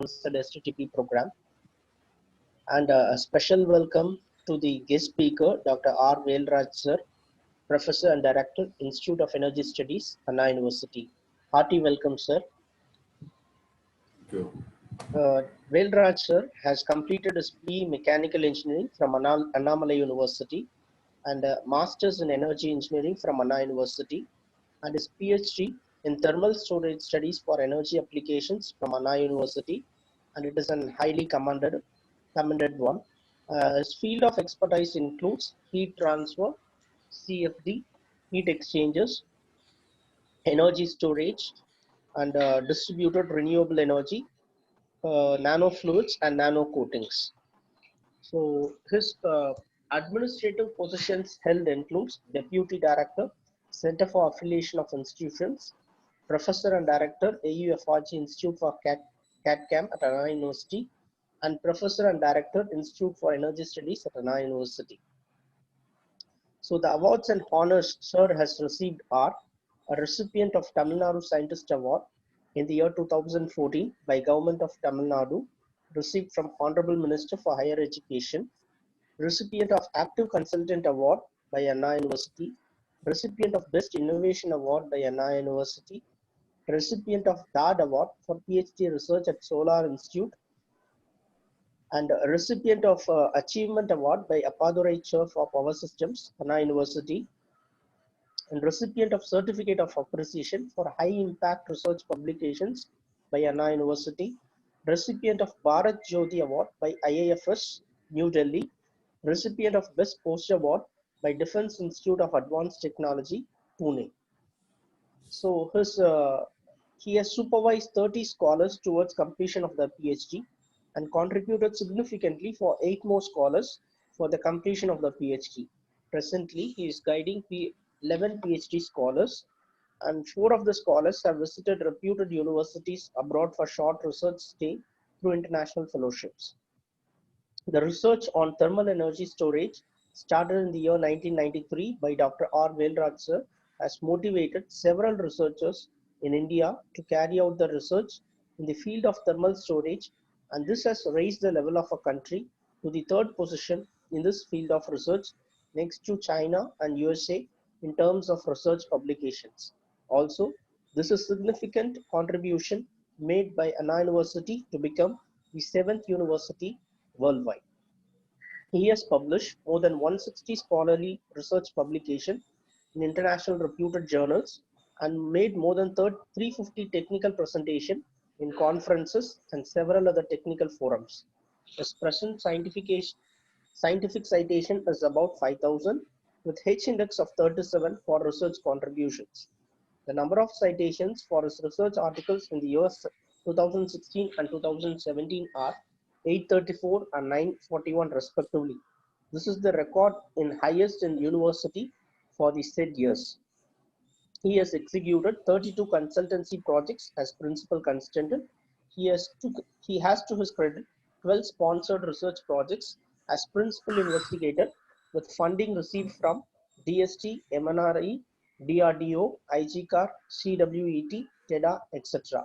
sponsored STTP program. And a special welcome to the guest speaker, Dr. R. Velraj sir, Professor and Director, Institute of Energy Studies, Anna University. Hearty welcome, sir. Thank you. Velraj sir has completed his BE Mechanical Engineering from Annamalai University and a Masters in Energy Engineering from Anna University and his PhD in Thermal Storage Studies for Energy Applications from Anna University, and it is a highly commended one. His field of expertise includes heat transfer, CFD, heat exchangers, energy storage, and distributed renewable energy, nanofluids, and nano coatings. So his administrative positions held includes Deputy Director, Center for Affiliation of Institutions, Professor and Director, AUFRG Institute for CAD-CAM at Anna University, and Professor and Director, Institute for Energy Studies at Anna University. So the awards and honors Sir has received are a recipient of Tamil Nadu Scientist Award in the year 2014 by Government of Tamil Nadu, received from Honorable Minister for Higher Education, recipient of Active Consultant Award by Anna University, recipient of Best Innovation Award by Anna University, recipient of DAD Award for PhD Research at Solar Institute, and a recipient of Achievement Award by Appadurai Chair for Power Systems, Anna University, and recipient of Certificate of Appreciation for High Impact Research Publications by Anna University, recipient of Bharat Jyoti Award by IIFS, New Delhi, recipient of Best Post Award by Defense Institute of Advanced Technology, Pune. So he has supervised 30 scholars towards completion of their PhD and contributed significantly for 8 more scholars for the completion of the PhD. Presently, he is guiding 11 PhD scholars, and 4 of the scholars have visited reputed universities abroad for short research stay through international fellowships. The research on thermal energy storage started in the year 1993 by Dr. R. Velraj sir has motivated several researchers in India to carry out the research in the field of thermal storage, and this has raised the level of a country to the 3rd position in this field of research next to China and USA in terms of research publications. Also, this is a significant contribution made by Anna University to become the 7th university worldwide. He has published more than 160 scholarly research publications in international reputed journals and made more than 350 technical presentations in conferences and several other technical forums. His present scientific citation is about 5,000 with H index of 37 for research contributions. The number of citations for his research articles in the years 2016 and 2017 are 834 and 941 respectively. This is the record in highest in university for the said years. He has executed 32 consultancy projects as principal consultant. He has to his credit 12 sponsored research projects as principal investigator with funding received from DST, MNRE, DRDO, IGCAR, CWET, TEDA, etc.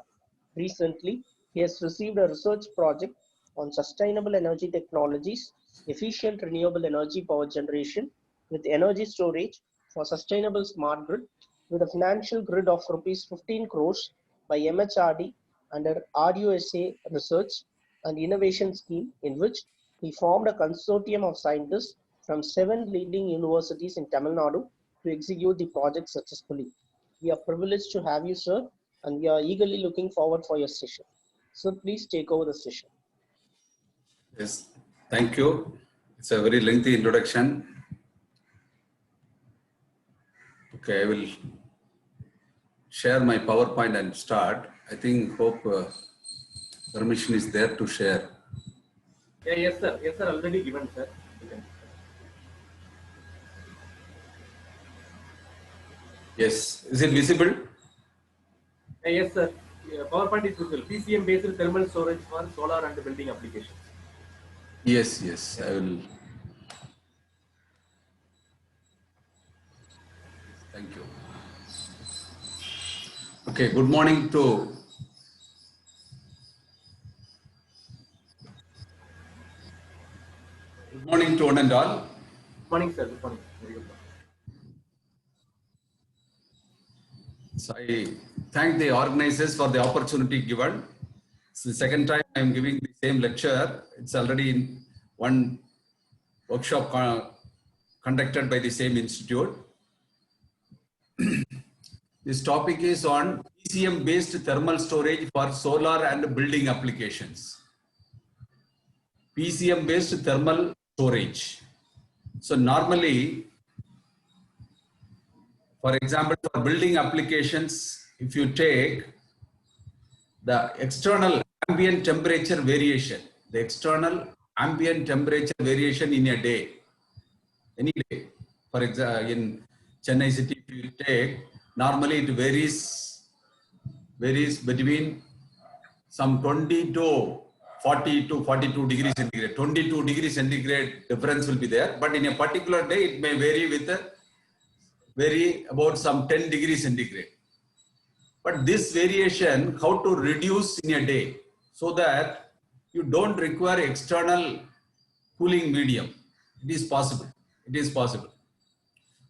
Recently, he has received a research project on sustainable energy technologies, efficient renewable energy power generation with energy storage for sustainable smart grid with a financial grid of rupees 15 crores by MHRD under RUSA Research and Innovation Scheme, in which he formed a consortium of scientists from 7 leading universities in Tamil Nadu to execute the project successfully. We are privileged to have you, sir, and we are eagerly looking forward for your session. So please take over the session. Yes, thank you. It's a very lengthy introduction. Okay, I will share my PowerPoint and start. I think, hope permission is there to share. Yeah, yes, sir. Yes, sir. Already given, sir. Yes, is it visible? Yes, sir. PowerPoint is visible. PCM based thermal storage for solar and building applications. Yes, yes, I will. Thank you. Okay, good morning to Good morning to one and all. Good morning, sir. Good morning. Very good. So I thank the organizers for the opportunity given. It's the second time I am giving the same lecture. It's already in one workshop conducted by the same institute. This topic is on PCM based thermal storage for solar and building applications. PCM based thermal storage. So normally, for example, for building applications, if you take the external ambient temperature variation, the external ambient temperature variation in a day, any day. For example, in Chennai city, if you take, normally it varies between some 20 to 40 to 42 degrees centigrade. 22 degrees centigrade difference will be there, but in a particular day, it may vary about some 10 degrees centigrade. But this variation, how to reduce in a day so that you don't require external cooling medium. It is possible. It is possible.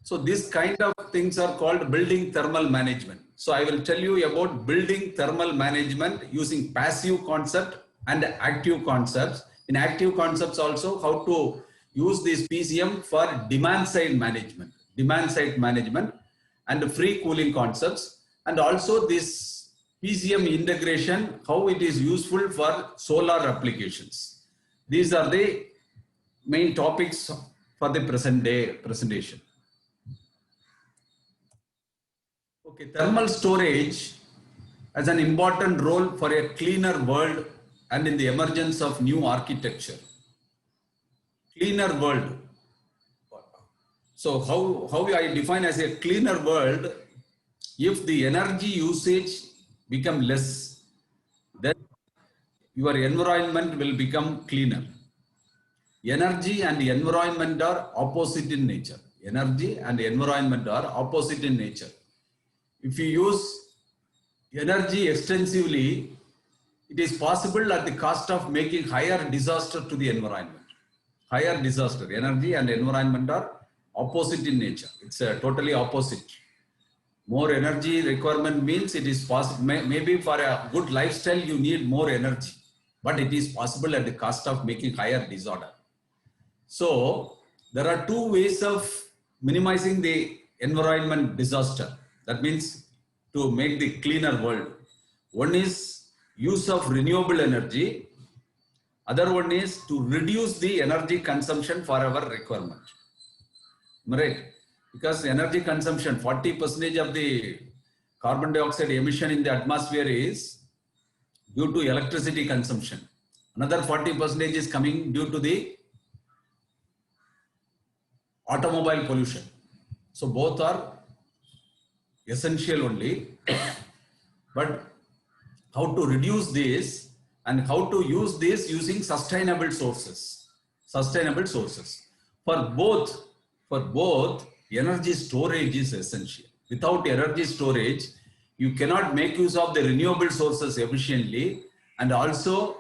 So this kind of things are called building thermal management. So I will tell you about building thermal management using passive concept and active concepts. In active concepts also, how to use this PCM for demand side management and free cooling concepts. And also this PCM integration, how it is useful for solar applications. These are the main topics for the present day presentation. Okay, thermal storage has an important role for a cleaner world and in the emergence of new architecture. Cleaner world. So how I define as a cleaner world? If the energy usage become less, then your environment will become cleaner. Energy and environment are opposite in nature. Energy and environment are opposite in nature. If you use energy extensively, it is possible at the cost of making higher disaster to the environment. Higher disaster. Energy and environment are opposite in nature. It's totally opposite. More energy requirement means it is possible. Maybe for a good lifestyle, you need more energy, but it is possible at the cost of making higher disorder. So there are two ways of minimizing the environment disaster. That means to make the cleaner world. One is use of renewable energy. Other one is to reduce the energy consumption for our requirement. Right? Because energy consumption, 40% of the carbon dioxide emission in the atmosphere is due to electricity consumption. Another 40% is coming due to the automobile pollution. So both are essential only. But how to reduce this and how to use this using sustainable sources. Sustainable sources. For both, energy storage is essential. Without energy storage, you cannot make use of the renewable sources efficiently, and also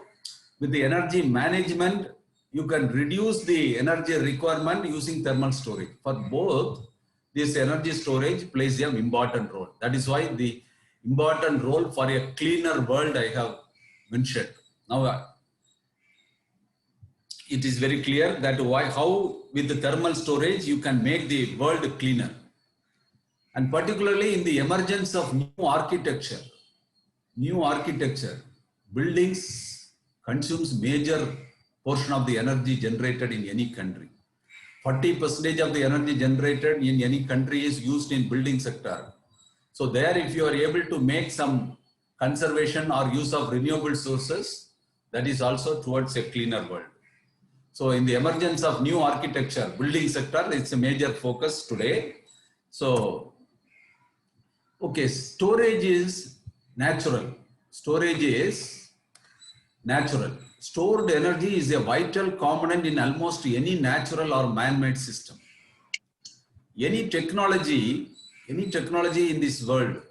with the energy management, you can reduce the energy requirement using thermal storage. For both, this energy storage plays an important role. That is why the important role for a cleaner world I have mentioned. Now, it is very clear that how with the thermal storage you can make the world cleaner. And particularly in the emergence of new architecture, buildings consumes major portion of the energy generated in any country. 40% of the energy generated in any country is used in building sector. So there, if you are able to make some conservation or use of renewable sources, that is also towards a cleaner world. So in the emergence of new architecture, building sector, it's a major focus today. So, okay, storage is natural. Storage is natural. Stored energy is a vital component in almost any natural or man-made system. Any technology in this world,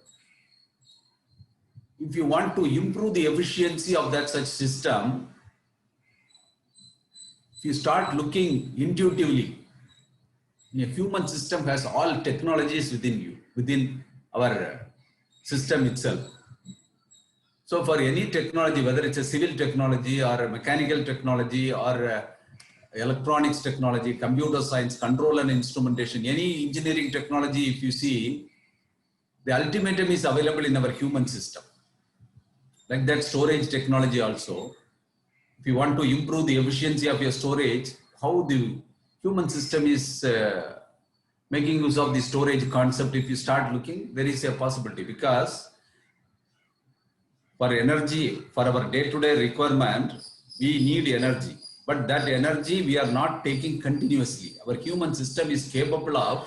if you want to improve the efficiency of that such system, if you start looking intuitively, a human system has all technologies within you, within our system itself. So for any technology, whether it's a civil technology or a mechanical technology or electronics technology, computer science, control and instrumentation, any engineering technology, if you see, the ultimatum is available in our human system. Like that storage technology also. If you want to improve the efficiency of your storage, how the human system is making use of the storage concept, if you start looking, there is a possibility, because for energy, for our day-to-day requirement, we need energy. But that energy we are not taking continuously. Our human system is capable of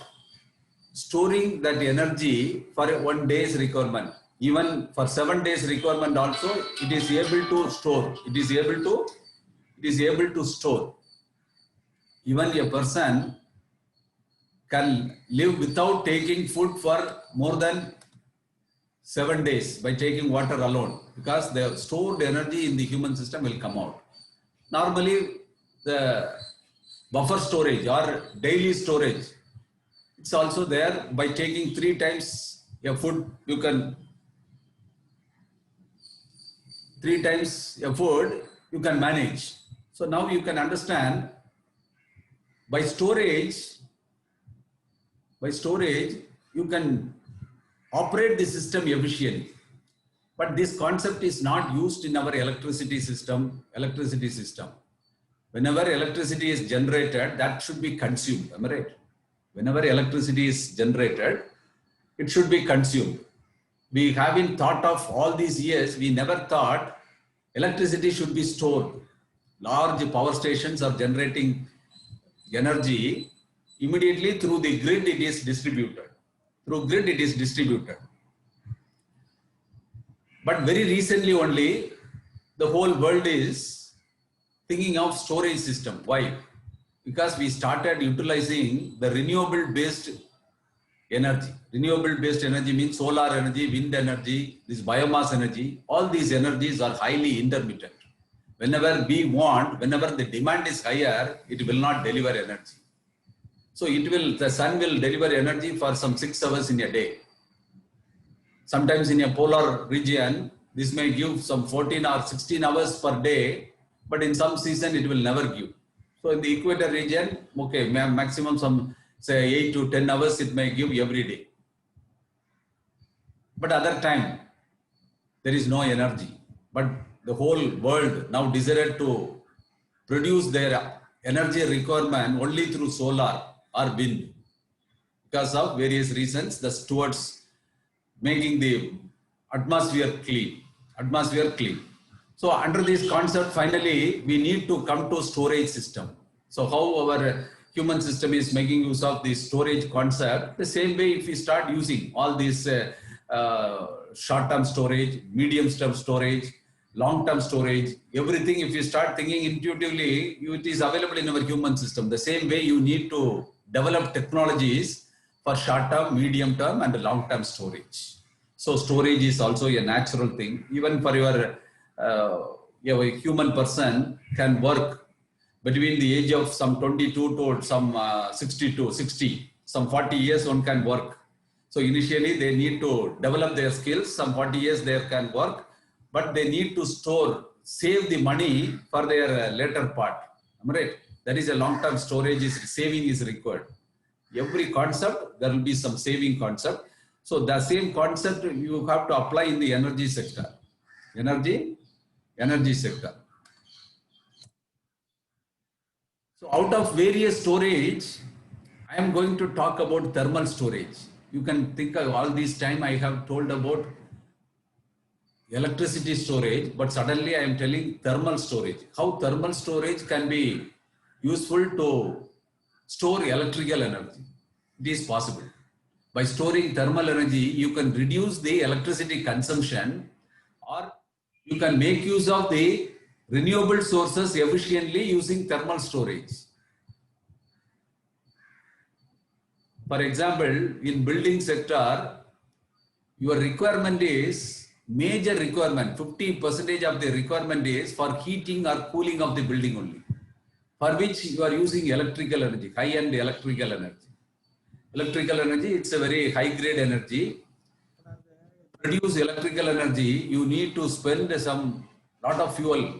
storing that energy for 1 day's requirement. Even for 7 days requirement also, it is able to store. It is able to store. Even a person can live without taking food for more than 7 days by taking water alone, because the stored energy in the human system will come out. Normally, the buffer storage or daily storage, it's also there. By taking 3 times a food, you can 3 times a food you can manage. So now you can understand, by storage you can operate the system efficiently. But this concept is not used in our electricity system. Whenever electricity is generated, that should be consumed. Am I right? Whenever electricity is generated, it should be consumed. We haven't thought of all these years, we never thought electricity should be stored. Large power stations are generating energy. Immediately through the grid it is distributed. But very recently only, the whole world is thinking of storage system. Why? Because we started utilizing the renewable based energy. Renewable based energy means solar energy, wind energy, this biomass energy. All these energies are highly intermittent. Whenever we want, whenever the demand is higher, it will not deliver energy. So the sun will deliver energy for some 6 hours in a day. Sometimes in a polar region, this may give some 14 or 16 hours per day, but in some season it will never give. So in the equator region, okay, maximum some say 8 to 10 hours it may give every day. But other time, there is no energy. But the whole world now decided to produce their energy requirement only through solar or wind, because of various reasons, that's towards making the atmosphere clean. So under this concept, finally, we need to come to storage system. So how our human system is making use of this storage concept, the same way if we start using all these short-term storage, medium-term storage, long-term storage, everything, if you start thinking intuitively, it is available in our human system. The same way you need to develop technologies for short-term, medium-term and long-term storage. So storage is also a natural thing. Even for your a human person can work between the age of some 22 to some 60, some 40 years one can work. So initially they need to develop their skills, some 40 years they can work, but they need to save the money for their later part. Am I right? That is a long-term storage, saving is required. Every concept, there will be some saving concept. So the same concept you have to apply in the energy sector. Energy sector. So out of various storage, I am going to talk about thermal storage. You can think of all this time I have told about electricity storage, but suddenly I am telling thermal storage. How thermal storage can be useful to store electrical energy. It is possible. By storing thermal energy, you can reduce the electricity consumption, or you can make use of the renewable sources efficiently using thermal storage. For example, in building sector, your requirement is, major requirement, 50% of the requirement is for heating or cooling of the building only. for which you are using electrical energy, high-end electrical energy. Electrical energy, it's a very high-grade energy. To produce electrical energy, you need to spend some lot of fuel.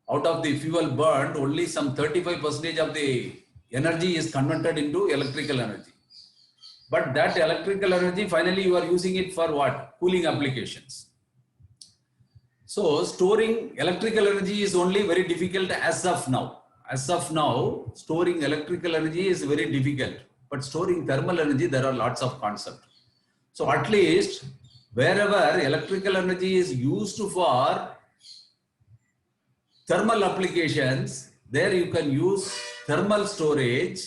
Out of the fuel burned, only some 35% of the energy is converted into electrical energy. But that electrical energy, finally you are using it for what? Cooling applications. So storing electrical energy is only very difficult as of now. As of now, storing electrical energy is very difficult. But storing thermal energy, there are lots of concepts. So at least wherever electrical energy is used for thermal applications, there you can use thermal storage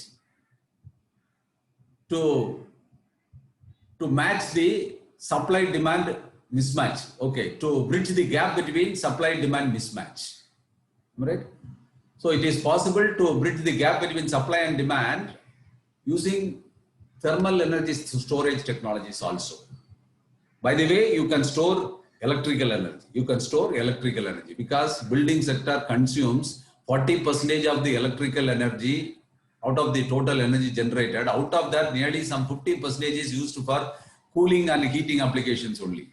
to match the supply demand mismatch. Okay, to bridge the gap between supply demand mismatch. Right? So it is possible to bridge the gap between supply and demand using thermal energy storage technologies also. By the way, you can store electrical energy. You can store electrical energy because building sector consumes 40% of the electrical energy out of the total energy generated. Out of that, nearly some 50% is used for cooling and heating applications only.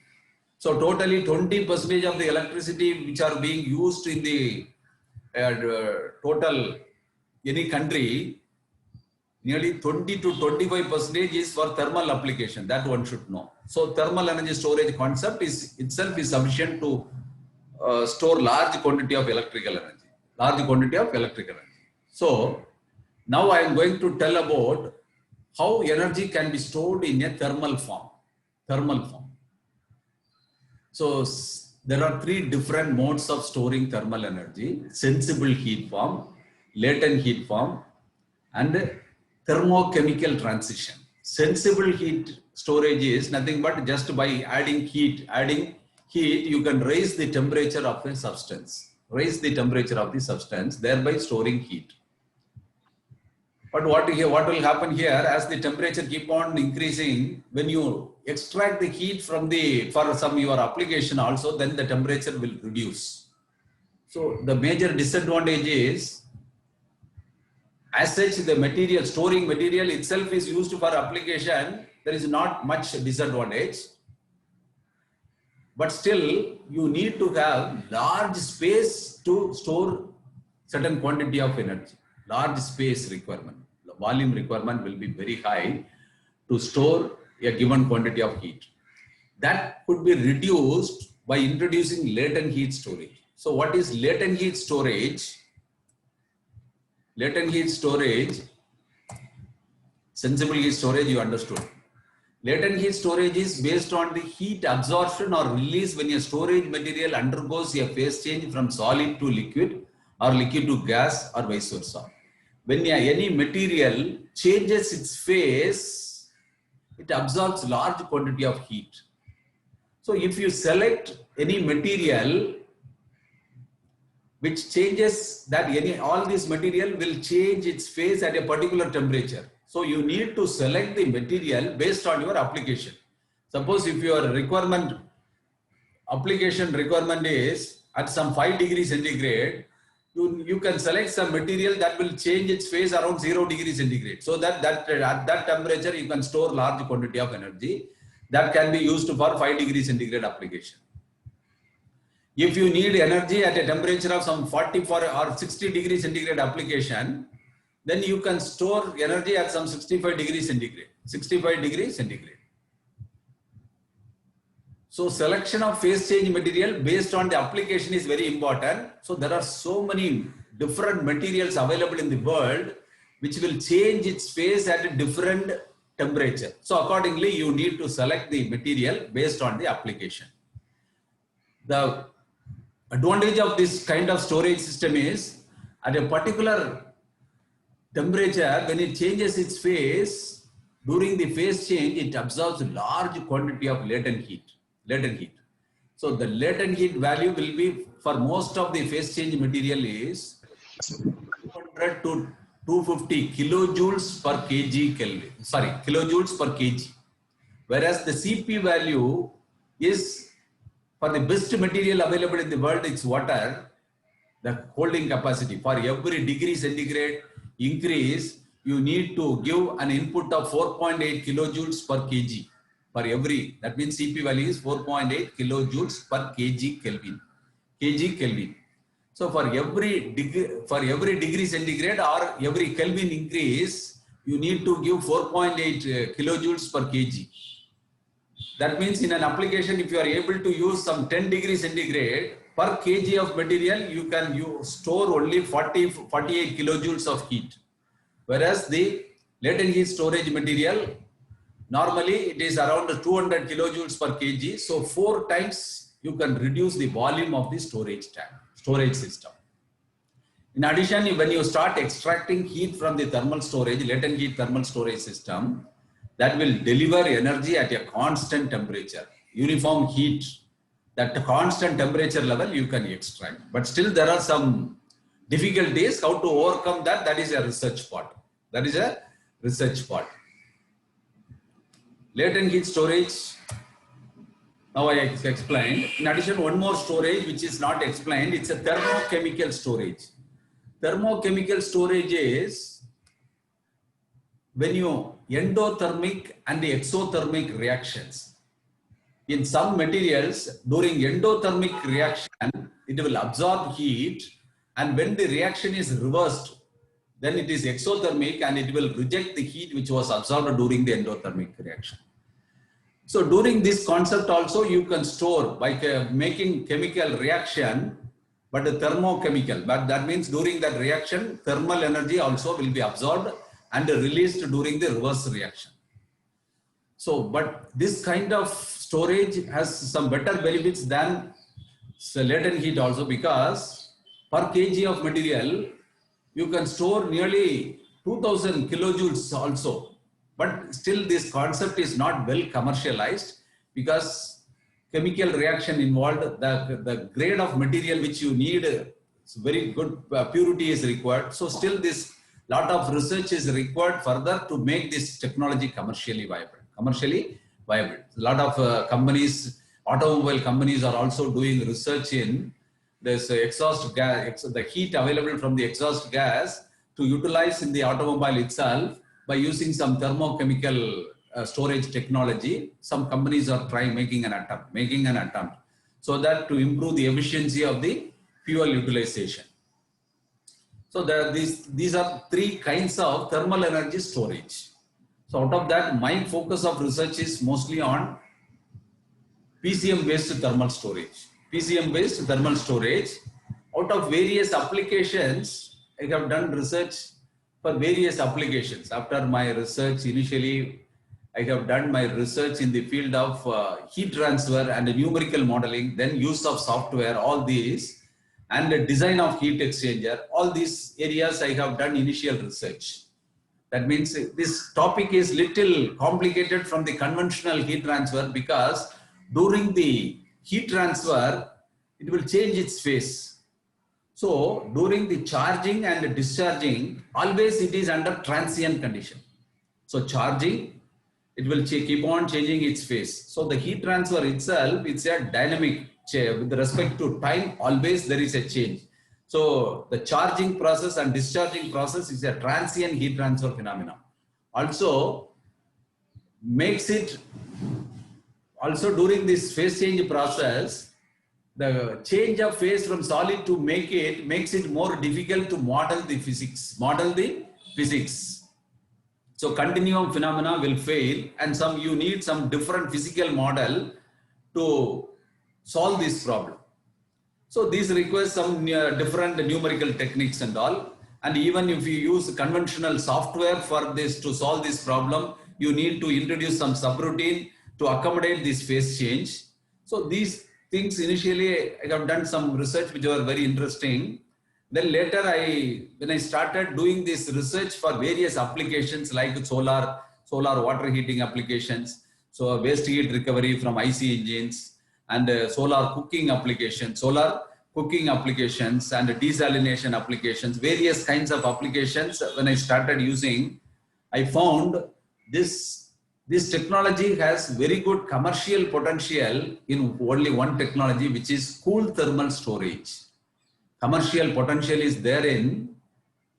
So totally 20% of the electricity which are being used in the total any country, nearly 20 to 25% is for thermal application. That one should know. So thermal energy storage concept is itself is sufficient to store large quantity of electrical energy. So now I am going to tell about how energy can be stored in a thermal form. So there are three different modes of storing thermal energy: sensible heat form, latent heat form, and thermochemical transition. Sensible heat storage is nothing but just by adding heat, you can raise the temperature of a substance, thereby storing heat. But what will happen here, as the temperature keep on increasing, when you extract the heat from for some your application also, then the temperature will reduce. So the major disadvantage is, as such, the storing material itself is used for application. There is not much disadvantage, but still you need to have large space to store certain quantity of energy. Large space requirement, the volume requirement will be very high to store a given quantity of heat. That could be reduced by introducing latent heat storage. So what is latent heat storage? Latent heat storage, sensible heat storage, you understood. Latent heat storage is based on the heat absorption or release when a storage material undergoes a phase change from solid to liquid or liquid to gas or vice versa. When any material changes its phase, it absorbs large quantity of heat. So if you select any material which changes that all this material will change its phase at a particular temperature. So you need to select the material based on your application. Suppose if your application requirement is at some 5 degrees centigrade, you can select some material that will change its phase around 0 degrees centigrade. So that at that temperature you can store large quantity of energy that can be used for 5 degrees centigrade application. If you need energy at a temperature of some 44 or 60 degrees centigrade application, then you can store energy at some 65 degrees centigrade. So selection of phase change material based on the application is very important. So there are so many different materials available in the world which will change its phase at a different temperature. So accordingly, you need to select the material based on the application. The advantage of this kind of storage system is at a particular temperature, when it changes its phase, during the phase change, it absorbs a large quantity of latent heat. So the latent heat value will be, for most of the phase change material, is 200 to 250 kilojoules per kg Kelvin. Sorry, kilojoules per kg. Whereas the CP value is, for the best material available in the world, it's water. the holding capacity. For every degree centigrade increase, you need to give an input of 4.8 kilojoules per kg. For every, that means CP value is 4.8 kilojoules per kg Kelvin. So for every degree centigrade or every Kelvin increase, you need to give 4.8 kilojoules per kg. That means in an application, if you are able to use some 10 degrees centigrade per kg of material, you can store only 48 kilojoules of heat. Whereas the latent heat storage material, normally it is around 200 kilojoules per kg. So 4 times you can reduce the volume of the storage system. In addition, when you start extracting heat from the thermal storage, latent heat thermal storage system, that will deliver energy at a constant temperature, uniform heat, that constant temperature level you can extract. But still there are some difficulties how to overcome that. That is a research part. Latent heat storage, now I explained. In addition, one more storage which is not explained, it's a thermochemical storage. Thermochemical storage is when you endothermic and exothermic reactions. In some materials, during endothermic reaction, it will absorb heat, and when the reaction is reversed, then it is exothermic and it will reject the heat which was absorbed during the endothermic reaction. So during this concept also, you can store by making chemical reaction, but a thermochemical. But that means during that reaction, thermal energy also will be absorbed and released during the reverse reaction. So, but this kind of storage has some better benefits than latent heat also, because per kg of material, you can store nearly 2000 kilojoules also. But still this concept is not well commercialized, because chemical reaction involved, the grade of material which you need, very good purity is required. So still this lot of research is required further to make this technology commercially viable. A lot of companies, automobile companies are also doing research in this exhaust gas, the heat available from the exhaust gas to utilize in the automobile itself by using some thermochemical storage technology. Some companies are making an attempt so that to improve the efficiency of the fuel utilization. So these are 3 kinds of thermal energy storage. So out of that, my focus of research is mostly on PCM based thermal storage. Out of various applications, I have done research for various applications. After my research, initially I have done my research in the field of heat transfer and numerical modeling, then use of software, all these, and the design of heat exchanger. All these areas I have done initial research. That means this topic is little complicated from the conventional heat transfer, because during the heat transfer, it will change its phase. So during the charging and discharging, always it is under transient condition. So charging, it will keep on changing its phase. So the heat transfer itself, it's a dynamic change. With respect to time, always there is a change. So the charging process and discharging process is a transient heat transfer phenomenon. Also during this phase change process, the change of phase from solid to makes it more difficult to model the physics. So continuum phenomena will fail, and you need some different physical model to solve this problem. So these requires some different numerical techniques and all. And even if you use conventional software for this to solve this problem, you need to introduce some subroutine to accommodate this phase change. So these things, initially I have done some research which were very interesting. Then later when I started doing this research for various applications like solar water heating applications, so waste heat recovery from IC engines, and solar cooking applications and desalination applications, various kinds of applications. When I started using, I found this technology has very good commercial potential in only one technology, which is cool thermal storage. commercial potential is there in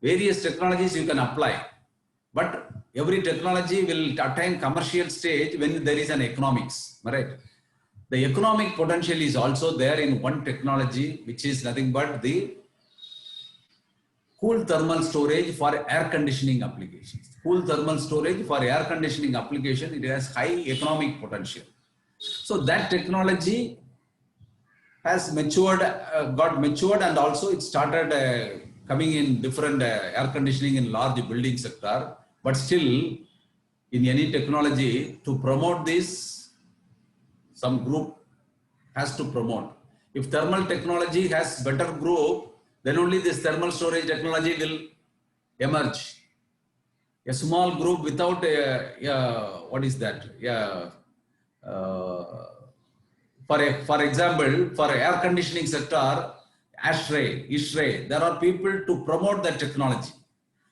various technologies you can apply. But every technology will attain commercial stage when there is an economics, right? The economic potential is also there in one technology, which is nothing but the cool thermal storage for air conditioning applications. Cool thermal storage for air conditioning application, it has high economic potential. So that technology has matured, got matured, and also it started coming in different air conditioning in large building sector. But still, in any technology, to promote this, some group has to promote. If thermal technology has better group, then only this thermal storage technology will emerge. A small group without what is that? For example, for air conditioning sector, ISRE, there are people to promote that technology.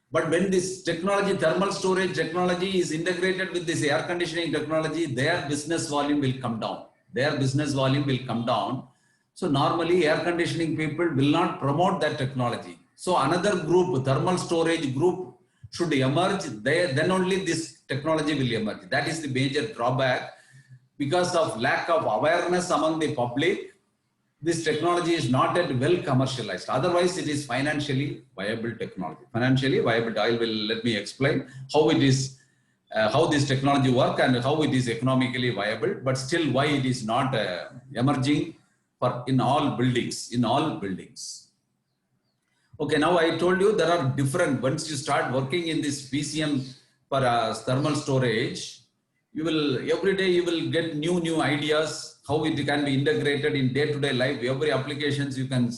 But when this technology, thermal storage technology is integrated with this air conditioning technology, their business volume will come down. Their business volume will come down. So normally air conditioning people will not promote that technology. So another group, thermal storage group, should emerge. Then only this technology will emerge. That is the major drawback. Because of lack of awareness among the public, this technology is not yet well commercialized. Otherwise, it is financially viable technology. Financially viable. Let me explain how it is, how this technology works and how it is economically viable. But still, why it is not emerging in all buildings. Okay, now I told you there are different. Once you start working in this PCM for thermal storage, you will every day you will get new ideas how it can be integrated in day-to-day life. Every applications you can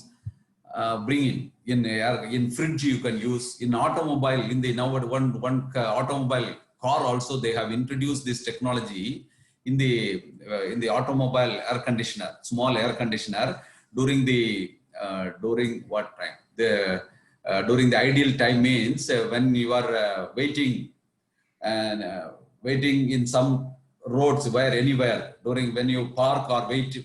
bring in fridge you can use, in automobile, in the now one automobile car also they have introduced this technology in the automobile air conditioner, small air conditioner during what time? During the ideal time means when you are waiting in some roads anywhere during when you park or wait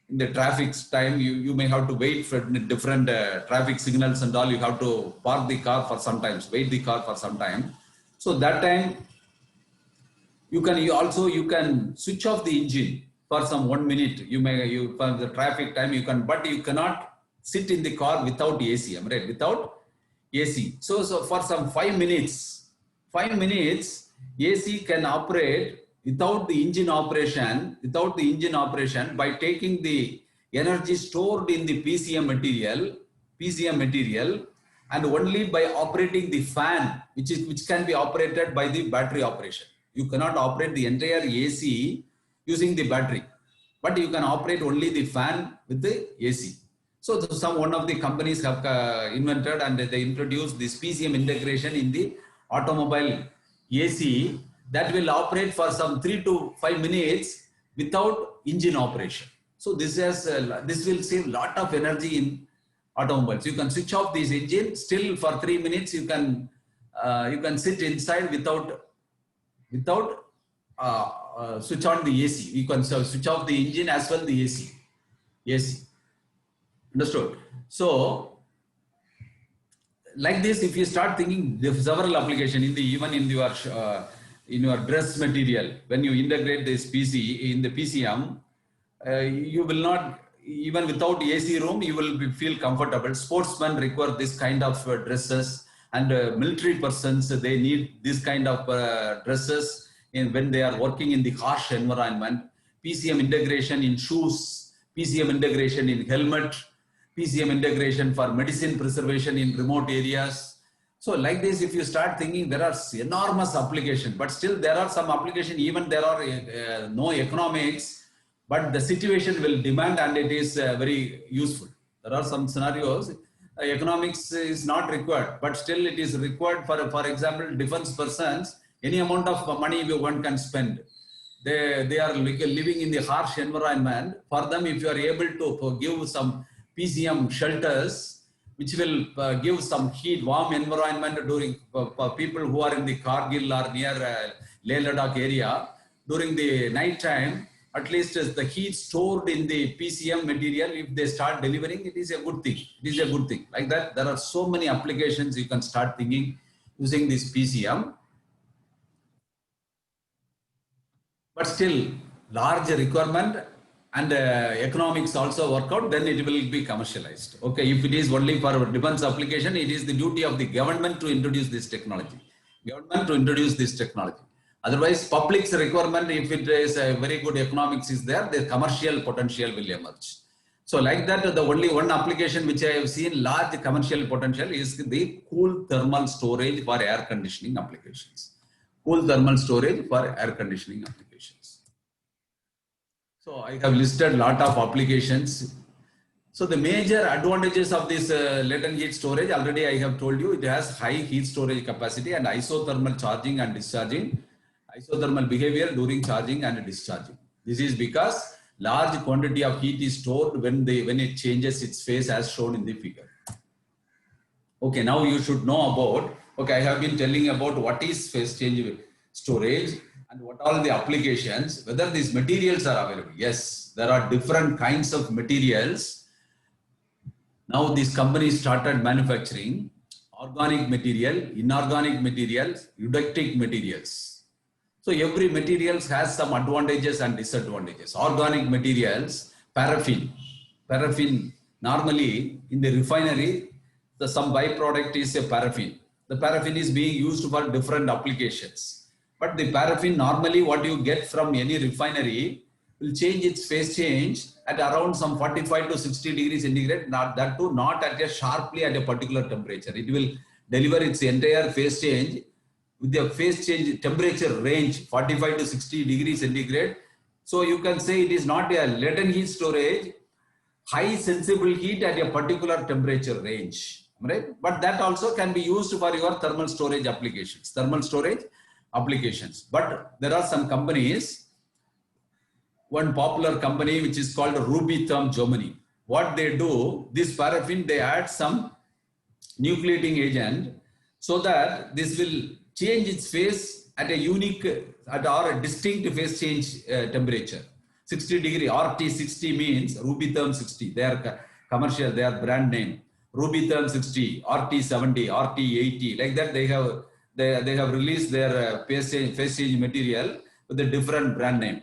in the traffic time, you may have to wait for different traffic signals and all. You have to park the car for some time, wait the car for some time. So that time you can switch off the engine for some 1 minute. For the traffic time you can, but you cannot sit in the car without AC, right? Without AC. So for some 5 minutes, AC can operate without the engine operation, by taking the energy stored in the PCM material, and only by operating the fan, which can be operated by the battery operation. You cannot operate the entire AC using the battery, but you can operate only the fan with the AC. So one of the companies have invented and they introduced this PCM integration in the automobile AC that will operate for some 3 to 5 minutes without engine operation. So this will save a lot of energy in automobiles. You can switch off this engine, still for 3 minutes you can sit inside without switch on the AC. You can switch off the engine as well the AC. Understood? So like this, if you start thinking, there are several applications even in your dress material. When you integrate this PC in the PCM, you will not, even without AC room, you will feel comfortable. Sportsmen require this kind of dresses, and military persons, they need this kind of dresses when they are working in the harsh environment. PCM integration in shoes, PCM integration in helmet, PCM integration for medicine preservation in remote areas. So like this, if you start thinking, there are enormous applications, but still there are some applications, even there are no economics, but the situation will demand and it is very useful. There are some scenarios, economics is not required, but still it is required for example, defense persons, any amount of money one can spend. They are living in the harsh environment. For them, if you are able to give some PCM shelters, which will give some heat, warm environment during for people who are in the Kargil or near Leh Ladakh area during the night time, at least the heat stored in the PCM material, if they start delivering, it is a good thing. It is a good thing. Like that, there are so many applications you can start thinking using this PCM. But still, large requirement and economics also work out, then it will be commercialized. Okay, if it is only for defense application, it is the duty of the government to introduce this technology. Government to introduce this technology. Otherwise, public's requirement, if it is a very good economics is there, the commercial potential will emerge. So like that, the only one application which I have seen large commercial potential is the cool thermal storage for air conditioning applications. Cool thermal storage for air conditioning applications. So I have listed a lot of applications. So the major advantages of this latent heat storage, already I have told you, it has high heat storage capacity and isothermal charging and discharging, isothermal behavior during charging and discharging. This is because large quantity of heat is stored when it changes its phase as shown in the figure. Okay, now you should know about, okay, I have been telling about what is phase change storage and what are the applications, whether these materials are available. Yes, there are different kinds of materials. Now these companies started manufacturing organic material, inorganic materials, eudectic materials. So every material has some advantages and disadvantages. Organic materials, paraffin. Paraffin, normally in the refinery, some byproduct is a paraffin. The paraffin is being used for different applications. But the paraffin, normally what you get from any refinery will change its phase change at around some 45 to 60 degrees centigrade, not that too, not at a sharply at a particular temperature. It will deliver its entire phase change with the phase change temperature range 45 to 60 degrees centigrade. So you can say it is not a latent heat storage, high sensible heat at a particular temperature range, right? But that also can be used for your thermal storage applications, But there are some companies, one popular company which is called Rubitherm Germany. What they do, this paraffin, they add some nucleating agent so that this will change its phase at a unique or a distinct phase change temperature. 60 degree, RT60 means Rubitherm 60, their commercial, their brand name. Rubitherm 60, RT70, RT80, like that they have released their phase change material with a different brand name.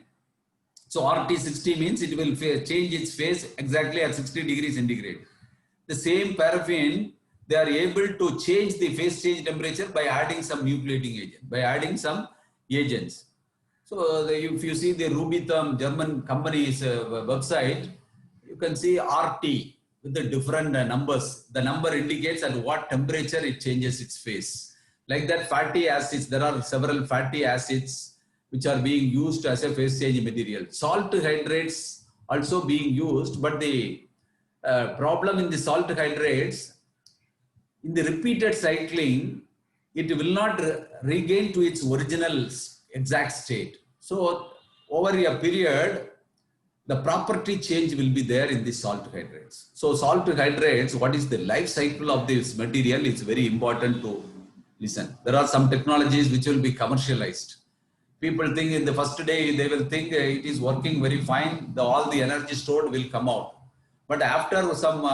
So RT60 means it will change its phase exactly at 60 degrees centigrade. The same paraffin, they are able to change the phase change temperature by adding some nucleating agent, by adding some agents. So if you see the Rubitherm German company's website, you can see RT with the different numbers. The number indicates at what temperature it changes its phase. Like that, fatty acids, there are several fatty acids which are being used as a phase change material. Salt hydrates also being used, but the problem in the salt hydrates, in the repeated cycling, it will not regain to its original exact state. So over a period, the property change will be there in the salt hydrates. So salt hydrates, what is the life cycle of this material? It's very important to listen. There are some technologies which will be commercialized. People think in the first day, they will think it is working very fine, all the energy stored will come out. But after some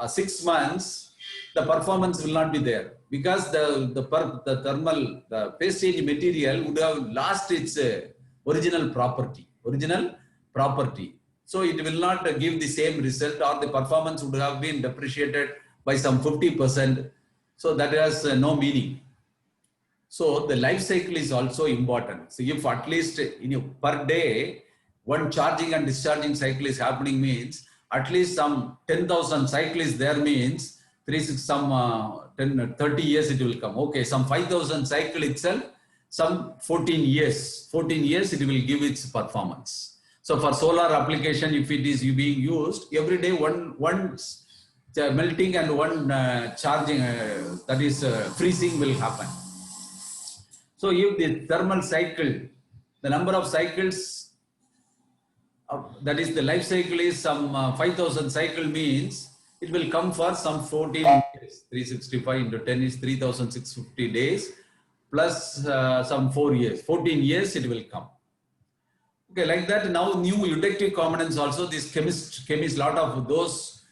6 months, the performance will not be there because the phase change material would have lost its original property. So it will not give the same result, or the performance would have been depreciated by some 50%. So that has no meaning. So the life cycle is also important. So if at least per day, one charging and discharging cycle is happening, means at least some 10,000 cycles there, means 30 years it will come. Okay, some 5,000 cycle itself, some 14 years it will give its performance. So for solar application, if it is being used, every day one melting and one charging, that is freezing will happen. So if the thermal cycle, the number of cycles, that is the life cycle is some 5,000 cycle, means it will come for some 14 years. 365 into 10 is 3,650 days plus some 4 years. 14 years it will come. Okay, like that now new eudectic components also, this chemist, lot of those,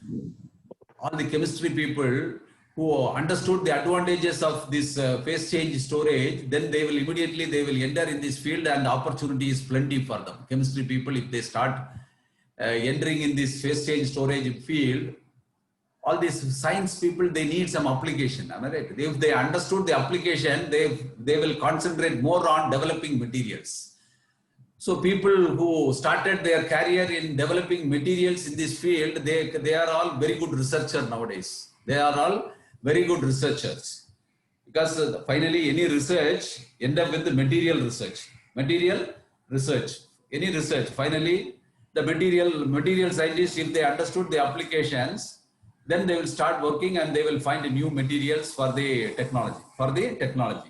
all the chemistry people who understood the advantages of this phase change storage, then they will enter in this field and opportunity is plenty for them. Chemistry people, if they start entering in this phase change storage field, all these science people, they need some application. Am I right? If they understood the application, they will concentrate more on developing materials. So people who started their career in developing materials in this field, they are all very good researchers nowadays. They are all very good researchers. Because finally any research end up with the material research. Material research. Any research, finally the material scientists, if they understood the applications, then they will start working and they will find new materials for the technology.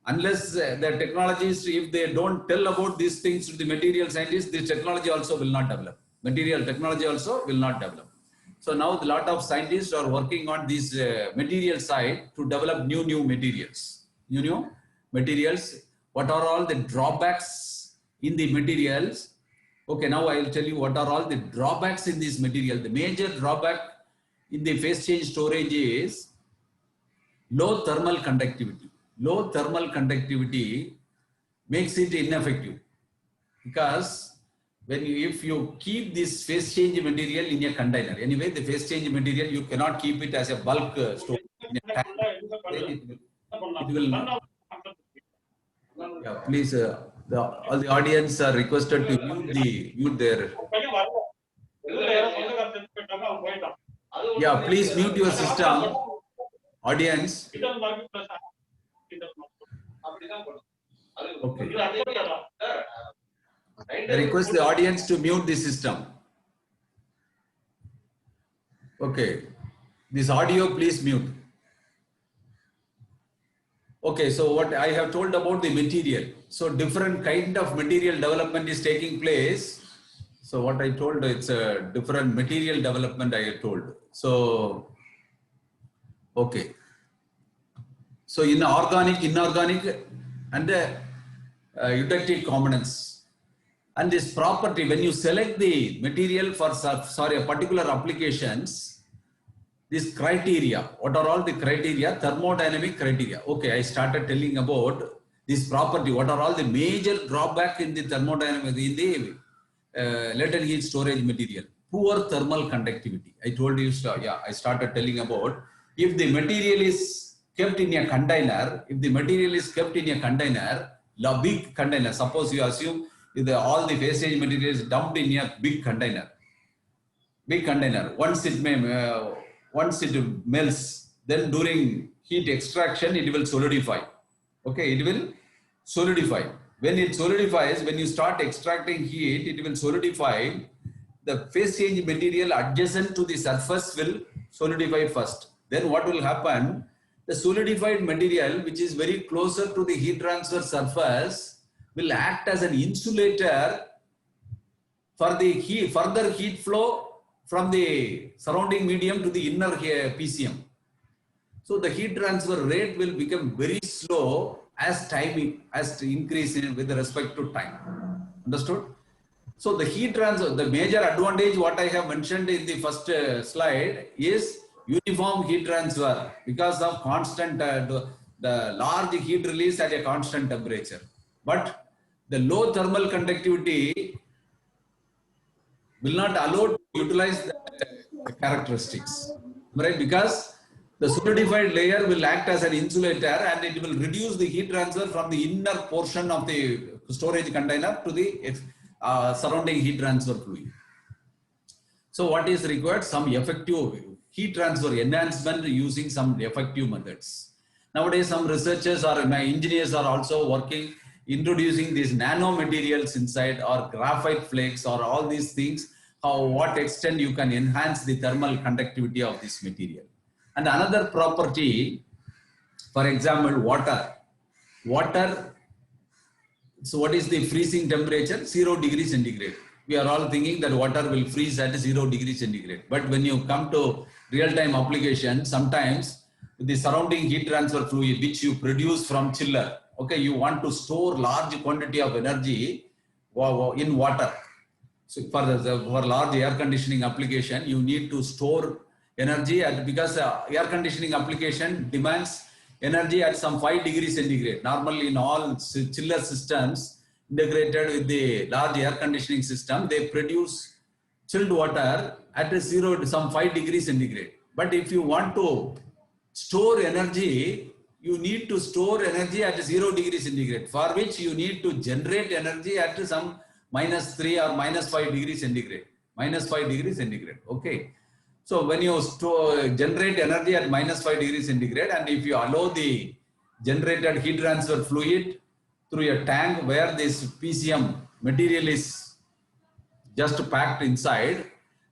Unless the technologies, if they don't tell about these things to the material scientists, this technology also will not develop. Material technology also will not develop. So now a lot of scientists are working on this material side to develop new materials. New materials. What are all the drawbacks in the materials? Okay, now I will tell you what are all the drawbacks in this material. The major drawback in the phase change storage is low thermal conductivity. Low thermal conductivity makes it ineffective, because if you keep this phase change material in a container, anyway the phase change material you cannot keep it as a bulk storage in a tank. It will yeah, please all the audience are requested to mute their yeah, please mute your system, audience. Okay. I request the audience to mute the system. Okay. This audio, please mute. Okay, so what I have told about the material. So different kind of material development is taking place. So what I told, it's a different material development I told. So, okay. So in organic, inorganic and eudectic components. And this property, when you select the material for particular applications, this criteria, what are all the criteria? Thermodynamic criteria. Okay, I started telling about this property. What are all the major drawback in the thermodynamic, in the latent heat storage material? Poor thermal conductivity. I told you, yeah, I started telling about if the material is kept in a container, a big container, suppose you assume all the phase change material is dumped in a big container. Once it melts, then during heat extraction, it will solidify. Okay, it will solidify. When it solidifies, when you start extracting heat, it will solidify. The phase change material adjacent to the surface will solidify first. Then what will happen? The solidified material, which is very closer to the heat transfer surface, will act as an insulator for the further heat flow from the surrounding medium to the inner PCM. So the heat transfer rate will become very slow as increase with respect to time. Understood? So the heat transfer, the major advantage what I have mentioned in the first slide is uniform heat transfer because of constant, the large heat release at a constant temperature. But the low thermal conductivity will not allow to utilize the characteristics, right? Because the solidified layer will act as an insulator and it will reduce the heat transfer from the inner portion of the storage container to the surrounding heat transfer fluid. So what is required? Some effective heat transfer enhancement using some effective methods. Nowadays, some researchers or engineers are also working, introducing these nanomaterials inside or graphite flakes or all these things, what extent you can enhance the thermal conductivity of this material. And another property, for example, water. So what is the freezing temperature? 0 degrees centigrade. We are all thinking that water will freeze at 0 degrees centigrade. But when you come to real-time application, sometimes the surrounding heat transfer fluid which you produce from chiller, okay, you want to store large quantity of energy. in water. So for large air conditioning application, you need to store energy because air conditioning application demands energy at some 5 degrees centigrade. Normally in all chiller systems integrated with the large air conditioning system, they produce chilled water at some 5 degrees centigrade. But if you want to store energy, you need to store energy at 0 degrees centigrade, for which you need to generate energy at some -3 or -5 degrees centigrade. -5 degrees centigrade. Okay. So when you generate energy at -5 degrees centigrade, and if you allow the generated heat transfer fluid through a tank where this PCM material is just packed inside,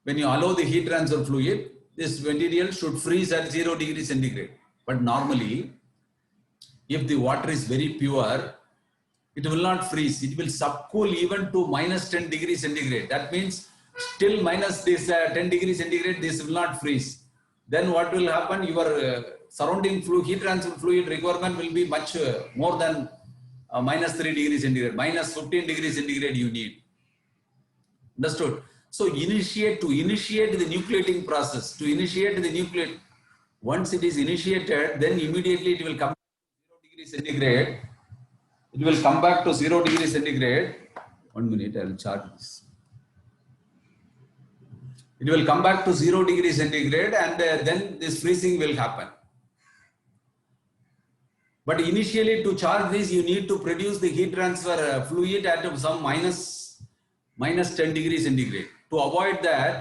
when you allow the heat transfer fluid, this material should freeze at 0 degrees centigrade. But normally, if the water is very pure, it will not freeze. It will subcool even to -10 degrees centigrade. That means still minus this 10 degrees centigrade, this will not freeze. Then what will happen? Your surrounding heat transfer fluid requirement will be much more than -3 degrees centigrade. -15 degrees centigrade you need. Understood? So to initiate the nucleating process, once it is initiated, then immediately it will come to 0 degrees centigrade. It will come back to 0 degrees centigrade. 1 minute, I will chart this. It will come back to 0 degrees centigrade, and then this freezing will happen. But initially, to charge this, you need to produce the heat transfer fluid at some -10 degrees centigrade. To avoid that,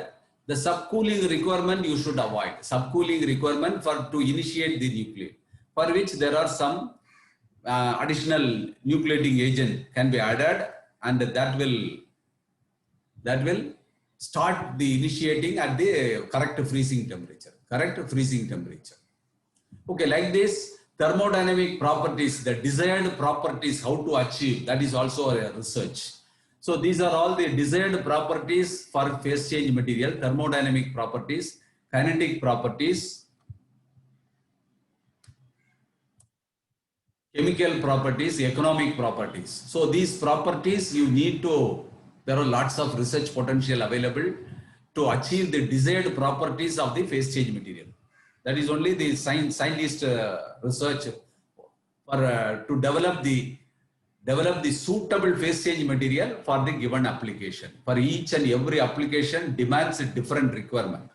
the subcooling requirement you should avoid. Subcooling requirement to initiate the nucleate, for which there are some additional nucleating agent can be added, and that will start the initiating at the correct freezing temperature. Okay, like this, thermodynamic properties, the desired properties, how to achieve, that is also a research. So these are all the desired properties for phase change material: thermodynamic properties, kinetic properties, chemical properties, economic properties. So these properties you need to, there are lots of research potential available to achieve the desired properties of the phase change material. That is only the scientist research for to develop the suitable phase change material for the given application. For each and every application demands a different requirement.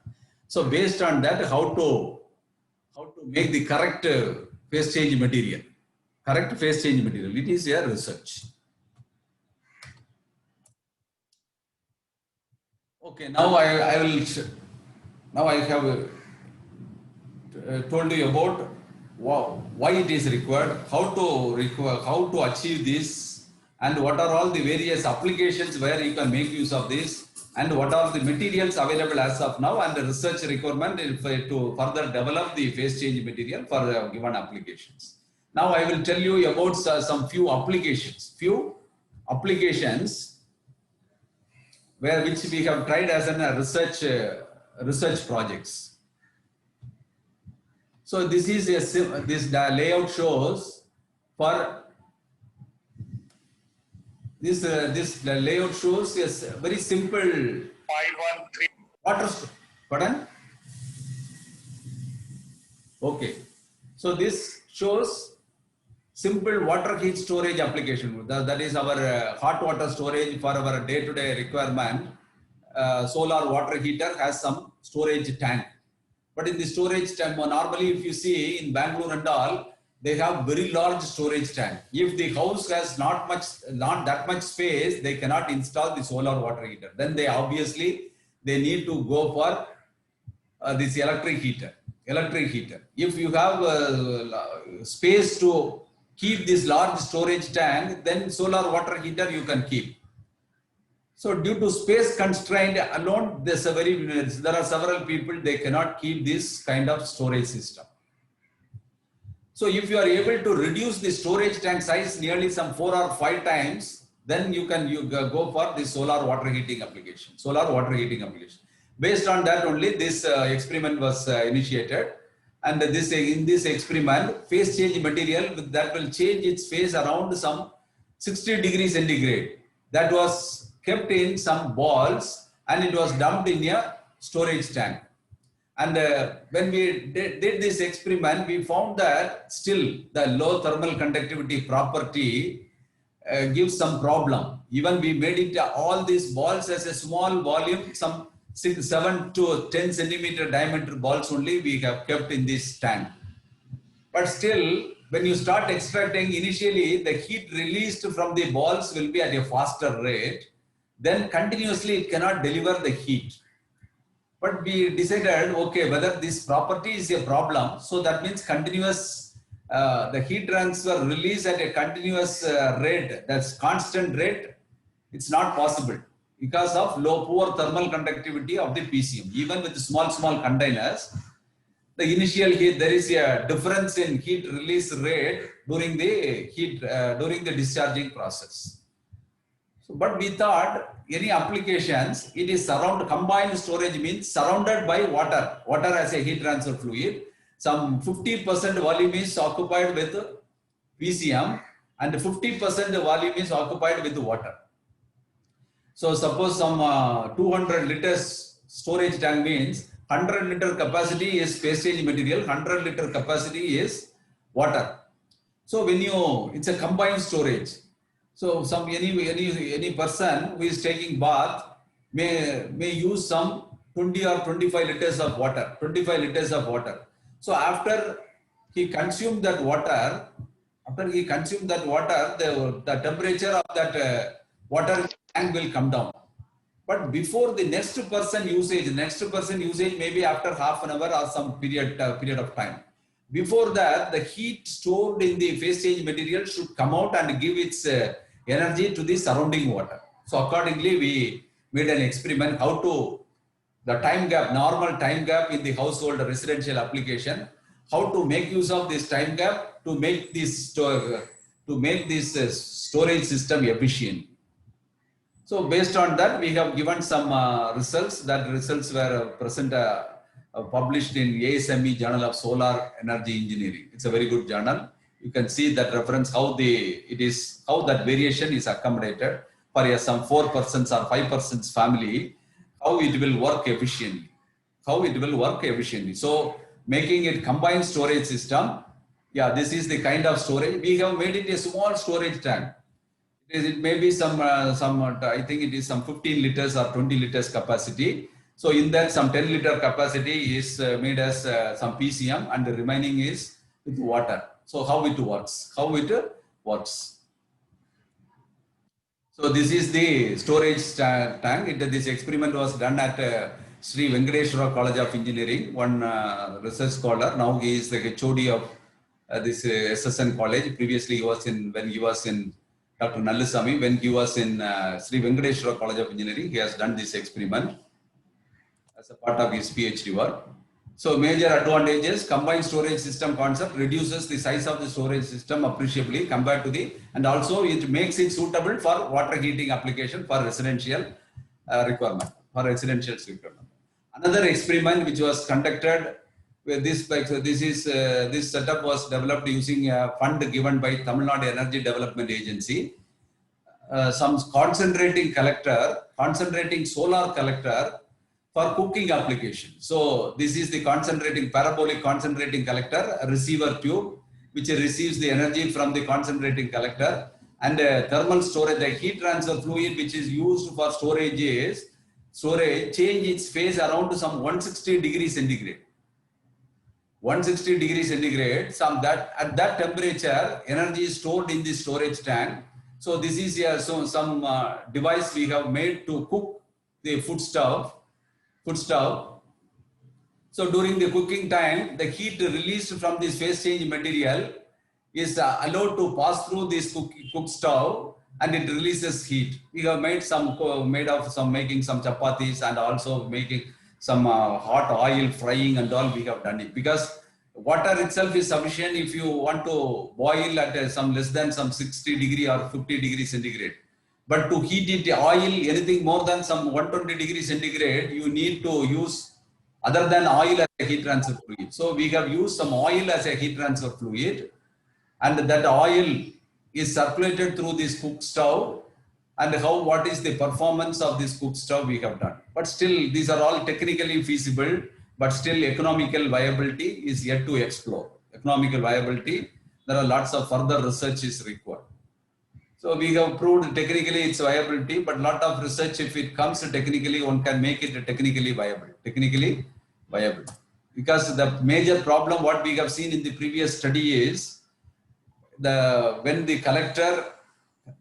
So based on that, how to make the correct phase change material. It is a research. Okay, now I have told you about why it is required, how to achieve this, and what are all the various applications where you can make use of this, and what are the materials available as of now, and the research requirement to further develop the phase change material for given applications. Now I will tell you about some few applications which we have tried as an research projects. So this is this layout shows for this layout shows a very simple 513 water. Pardon? Okay. So this shows simple water heat storage application. That is our hot water storage for our day-to-day requirement. Solar water heater has some storage tank. But in the storage tank, normally if you see in Bangalore and all, they have very large storage tank. If the house has not that much space, they cannot install the solar water heater. Then they need to go for this electric heater. If you have space to keep this large storage tank, then solar water heater you can keep. So due to space constraint alone, there are several people, they cannot keep this kind of storage system. So if you are able to reduce the storage tank size nearly some 4 or 5 times, then you go for the solar water heating application. Based on that only this experiment was initiated. And in this experiment, phase change material that will change its phase around some 60 degrees centigrade. that was kept in some balls and it was dumped in a storage tank. And when we did this experiment, we found that still the low thermal conductivity property gives some problem. Even we made it all these balls as a small volume, some 7 to 10 centimeter diameter balls only we have kept in this tank. But still, when you start extracting, initially the heat released from the balls will be at a faster rate. Then continuously it cannot deliver the heat. But we decided, okay, whether this property is a problem, so that means continuous, the heat transfer release at a continuous rate, that's constant rate, it's not possible because of poor thermal conductivity of the PCM. Even with small containers, the initial heat, there is a difference in heat release rate during the discharging process. So, but we thought any applications, it is combined storage means surrounded by water as a heat transfer fluid. Some 50% volume is occupied with PCM and 50% volume is occupied with water. So suppose some 200 liters storage tank means 100 liter capacity is phase change material, 100 liter capacity is water. So when it's a combined storage. So any person who is taking bath may use some 20 or 25 liters of water, 25 liters of water. So after he consumed that water, the temperature of that water tank will come down. But before the next person usage maybe after half an hour or some period of time. Before that, the heat stored in the phase change material should come out and give its energy to the surrounding water. So accordingly, we made an experiment the time gap, normal time gap in the household residential application, how to make use of this time gap to make this storage system efficient. So based on that, we have given some results. That results were published in ASME Journal of Solar Energy Engineering. It's a very good journal. You can see that reference how that variation is accommodated for some 4% or 5% family, how it will work efficiently. So making it combined storage system. Yeah, this is the kind of storage. We have made it a small storage tank. It may be I think it is some 15 liters or 20 liters capacity. So in that some 10 liter capacity is made as some PCM and the remaining is with water. So how it works? So this is the storage tank. This experiment was done at Sri Venkateshwara College of Engineering, one research scholar. Now he is the HOD of this SSN college. Previously when he was in Dr. Nallasamy, when he was in Sri Venkateshwara College of Engineering, he has done this experiment as a part of his PhD work. So major advantages, combined storage system concept reduces the size of the storage system appreciably compared to and also it makes it suitable for water heating application for residential requirement. Another experiment which was conducted with this setup was developed using a fund given by Tamil Nadu Energy Development Agency. Some concentrating solar collector for cooking application. So this is the parabolic concentrating collector, a receiver tube, which receives the energy from the concentrating collector, and thermal storage, the heat transfer fluid which is used for storage change its phase around to some 160 degrees centigrade. 160 degrees centigrade, at that temperature, energy is stored in the storage tank. So this is some device we have made to cook the food stove. So during the cooking time, the heat released from this phase change material is allowed to pass through this cook stove and it releases heat. We have making some chapatis and also making some hot oil frying and all. We have done it because water itself is sufficient if you want to boil at some less than some 60 degree or 50 degrees centigrade. But to heat it, oil, anything more than some 120 degrees centigrade, you need to use other than oil as a heat transfer fluid. So we have used some oil as a heat transfer fluid, and that oil is circulated through this cook stove and what is the performance of this cook stove we have done. But still, these are all technically feasible, but still economical viability is yet to explore. Economical viability, there are lots of further research is required. So we have proved technically its viability, but lot of research, if it comes technically, one can make it technically viable. Technically viable. Because the major problem what we have seen in the previous study is when the collector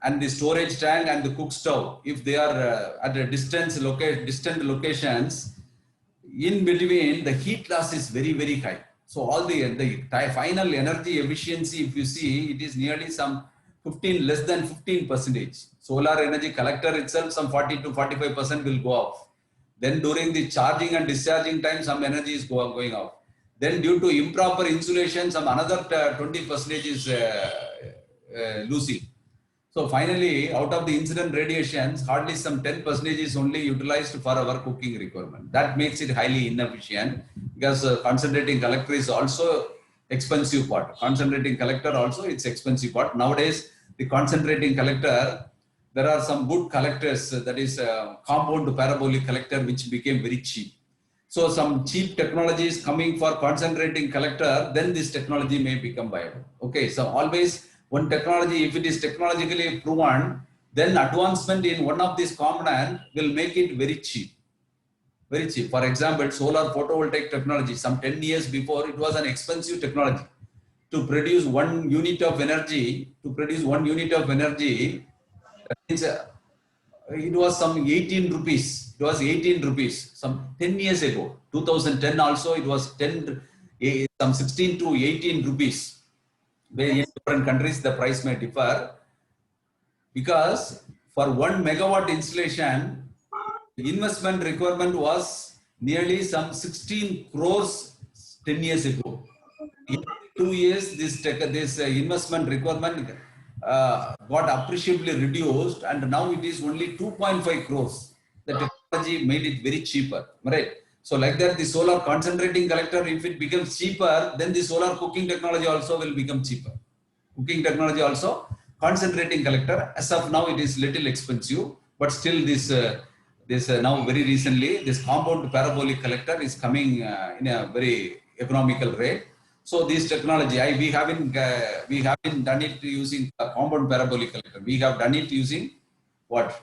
and the storage tank and the cook stove, if they are at a distant locations, in between the heat loss is very, very high. So all the final energy efficiency, if you see, it is nearly some less than 15%. Solar energy collector itself, some 40 to 45% will go off. Then during the charging and discharging time, some energy is going off. Then due to improper insulation, some another 20% is losing. So finally, out of the incident radiations, hardly some 10% is only utilized for our cooking requirement. That makes it highly inefficient, because concentrating collector is also expensive part. Concentrating collector also, it's expensive part. Nowadays, the concentrating collector, there are some good collectors, that is compound parabolic collector, which became very cheap. So some cheap technology is coming for concentrating collector, then this technology may become viable. Okay, so always one technology, if it is technologically proven, then advancement in one of these component will make it very cheap. Very cheap. For example, solar photovoltaic technology, some 10 years before, it was an expensive technology. To produce 1 unit of energy, it was some 18 rupees. It was 18 rupees some 10 years ago. 2010 also, it was some 16 to 18 rupees. In different countries, the price may differ, because for 1 megawatt installation, the investment requirement was nearly some 16 crores 10 years ago. In 2 years, this investment requirement got appreciably reduced, and now it is only 2.5 crores. The technology made it very cheaper, right? So like that, the solar concentrating collector, if it becomes cheaper, then the solar cooking technology also will become cheaper. Cooking technology also, concentrating collector, as of now it is little expensive, but still this now very recently, this compound parabolic collector is coming in a very economical rate. So this technology, we haven't done it using a compound parabolic collector. We have done it using what?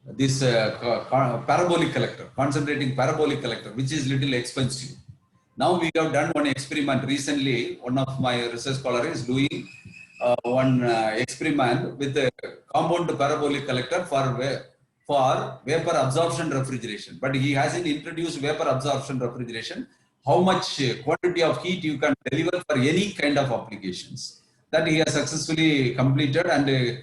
This parabolic collector, concentrating parabolic collector, which is little expensive. Now we have done one experiment recently. One of my research scholars is doing one experiment with a compound parabolic collector for vapor absorption refrigeration. But he hasn't introduced vapor absorption refrigeration. How much quantity of heat you can deliver for any kind of applications. That he has successfully completed and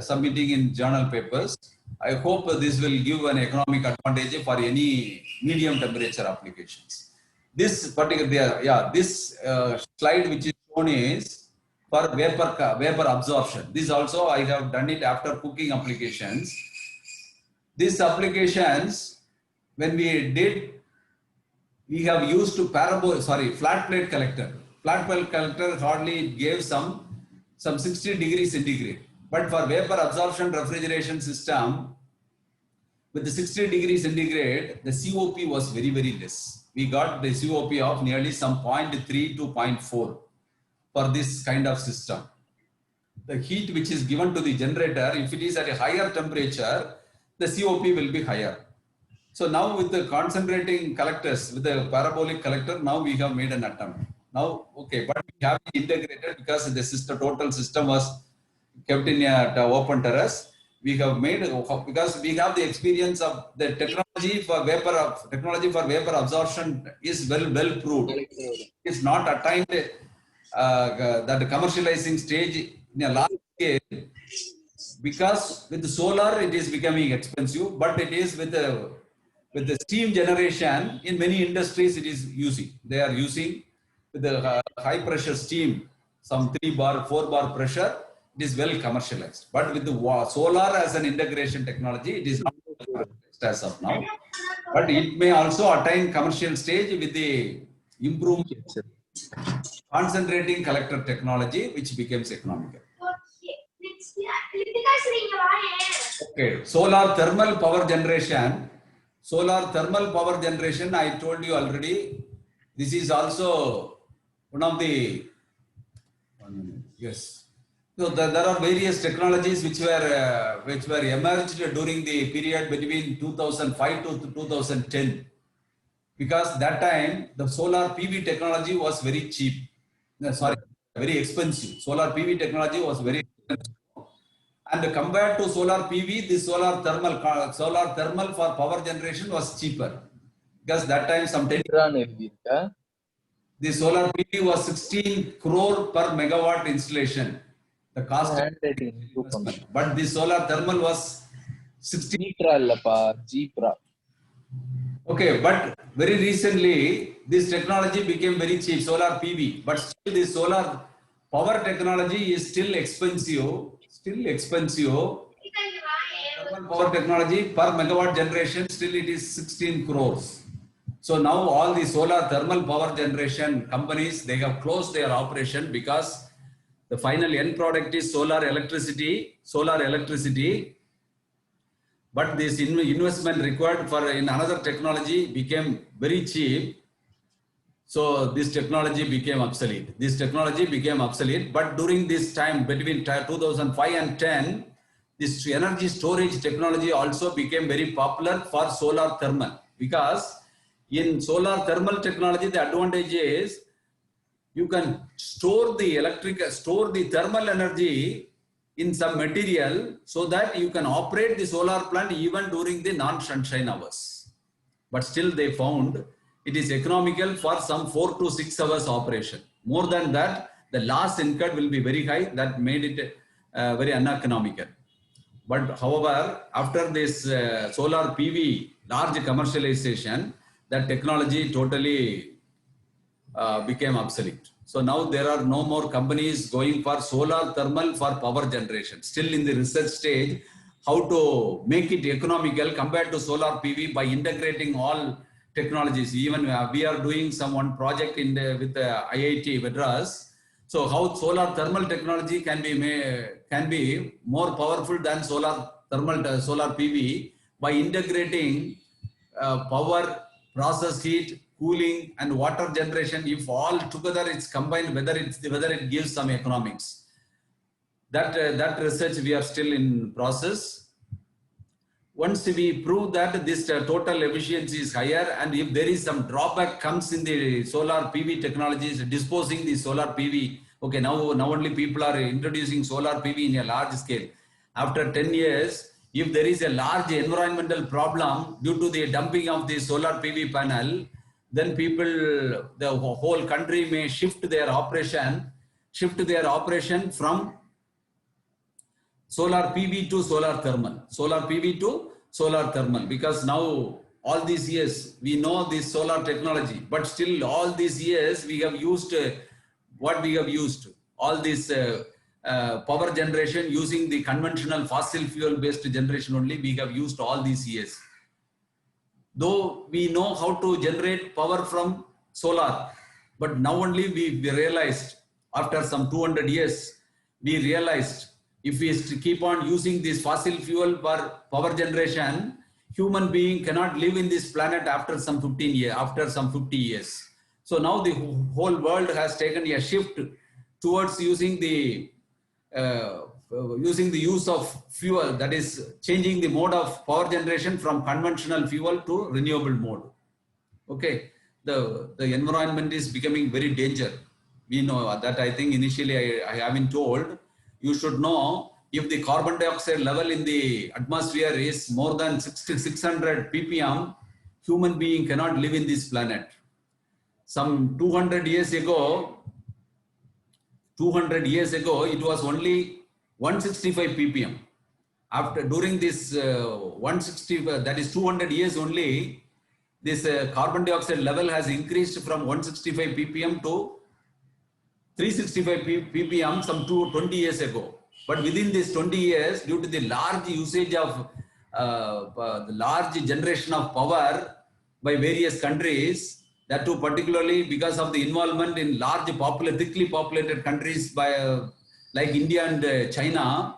submitting in journal papers. I hope this will give an economic advantage for any medium temperature applications. This particular, this slide which is shown is for vapor absorption. This also I have done it after cooking applications. These applications, when we did, we have used to flat plate collector. Flat plate collector hardly gave some 60 degrees centigrade. But for vapor absorption refrigeration system, with the 60 degrees centigrade, the COP was very, very less. We got the COP of nearly some 0.3 to 0.4 for this kind of system. The heat which is given to the generator, if it is at a higher temperature, the COP will be higher. So now with the concentrating collectors, with the parabolic collector, now we have made an attempt. Now, okay, but we have integrated because the total system was kept in a open terrace. We have made, because we have the experience of the technology for vapor absorption is well proved. It's not attained that commercializing stage in a large scale, because with the solar it is becoming expensive, but it is with the steam generation in many industries it is using. They are using with the high pressure steam, some 3 bar, 4 bar pressure. It is well commercialized, but with the solar as an integration technology, it is not commercialized as of now. But it may also attain commercial stage with the improved concentrating collector technology, which becomes economical. Okay, solar thermal power generation. Solar thermal power generation, I told you already. This is also one of the, yes. So there are various technologies which were emerged during the period between 2005 to 2010. Because that time the solar PV technology was very cheap. No, sorry, very expensive. Solar PV technology was very expensive. And compared to solar PV, the solar thermal for power generation was cheaper. Because that time the solar PV was 16 crore per megawatt installation. The cost of investment. But the solar thermal was 16. Okay, but very recently this technology became very cheap, solar PV. But still the solar power technology is still expensive. Thermal power technology per megawatt generation, still it is 16 crores. So now all the solar thermal power generation companies, they have closed their operation because the final end product is solar electricity. But this investment required for in another technology became very cheap. So this technology became obsolete. But during this time between 2005 and 10, this energy storage technology also became very popular for solar thermal. Because in solar thermal technology, the advantage is you can store the thermal energy in some material so that you can operate the solar plant even during the non-sunshine hours. But still they found it is economical for some 4 to 6 hours operation. More than that, the loss incurred will be very high. That made it very uneconomical. But however, after this solar PV large commercialization, that technology totally became obsolete. So now there are no more companies going for solar thermal for power generation. Still in the research stage, how to make it economical compared to solar PV by integrating all technologies. Even we are doing one project with IIT Madras. So how solar thermal technology can be more powerful than solar PV by integrating power, process heat, cooling, and water generation. If all together it's combined, whether it gives some economics. That research we are still in process. Once we prove that this total efficiency is higher, and if there is some drawback comes in the solar PV technologies, disposing the solar PV. Okay, now only people are introducing solar PV in a large scale. After 10 years, if there is a large environmental problem due to the dumping of the solar PV panel, then the whole country may shift their operation from solar PV to solar thermal. Because now all these years we know this solar technology, but still all these years we have used all this power generation using the conventional fossil fuel based generation only. We have used all these years. Though we know how to generate power from solar, but now only we realized, after some 200 years, we realized if we keep on using this fossil fuel for power generation, human being cannot live in this planet after some 50 years. So now the whole world has taken a shift towards using the use of fuel, that is changing the mode of power generation from conventional fuel to renewable mode. Okay, the environment is becoming very dangerous. We know that. I think initially I have been told, you should know, if the carbon dioxide level in the atmosphere is more than 600 ppm, human being cannot live in this planet. Some 200 years ago, it was only 165 ppm. During this 160, that is 200 years only, this carbon dioxide level has increased from 165 ppm to 365 ppm some 20 years ago. But within this 20 years, due to the large usage of the large generation of power by various countries, that too particularly because of the involvement in thickly populated countries like India and China,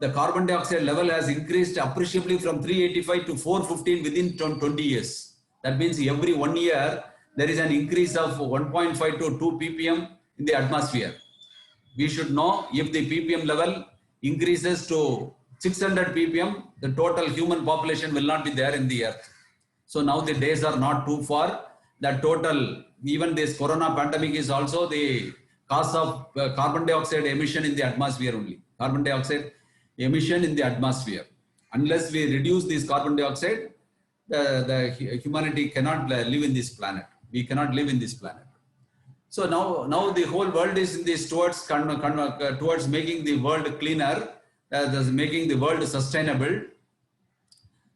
the carbon dioxide level has increased appreciably from 385 to 415 within 20 years. That means every 1 year, there is an increase of 1.5 to 2 ppm in the atmosphere. We should know if the ppm level increases to 600 ppm, the total human population will not be there in the earth. So now the days are not too far. The total, even this corona pandemic is also the cause of carbon dioxide emission in the atmosphere only. Carbon dioxide emission in the atmosphere. Unless we reduce this carbon dioxide, the humanity cannot live in this planet. We cannot live in this planet. So now the whole world is in this towards making the world cleaner, making the world sustainable.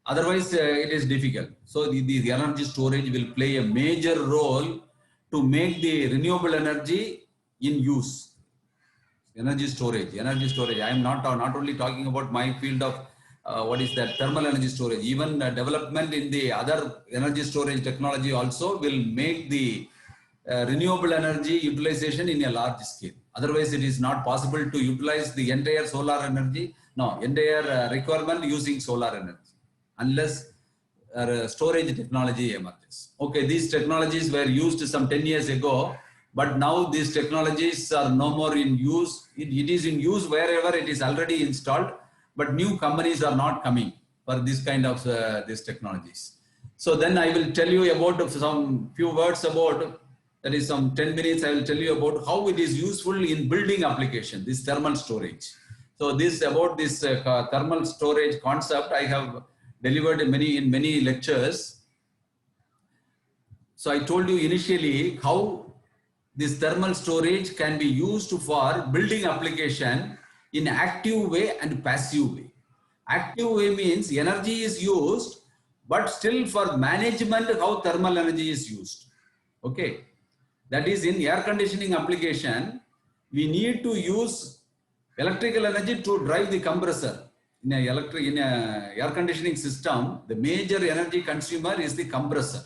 Otherwise, it is difficult. So the energy storage will play a major role to make the renewable energy in use. Energy storage. I am not only talking about my field of what is that thermal energy storage. Even development in the other energy storage technology also will make the renewable energy utilization in a large scale. Otherwise, it is not possible to utilize the entire solar energy. No, entire requirement using solar energy, unless storage technology emerges. Okay, these technologies were used some 10 years ago, but now these technologies are no more in use. It is in use wherever it is already installed, but new companies are not coming for this kind of these technologies. So then I will tell you about some few words about, that is some 10 minutes, I will tell you about how it is useful in building application, this thermal storage. So this about this thermal storage concept I have delivered in many lectures. So I told you initially how this thermal storage can be used for building application in active way and passive way. Active way means energy is used, but still for management how thermal energy is used. Okay, that is in air conditioning application, we need to use electrical energy to drive the compressor. In a air conditioning system, the major energy consumer is the compressor.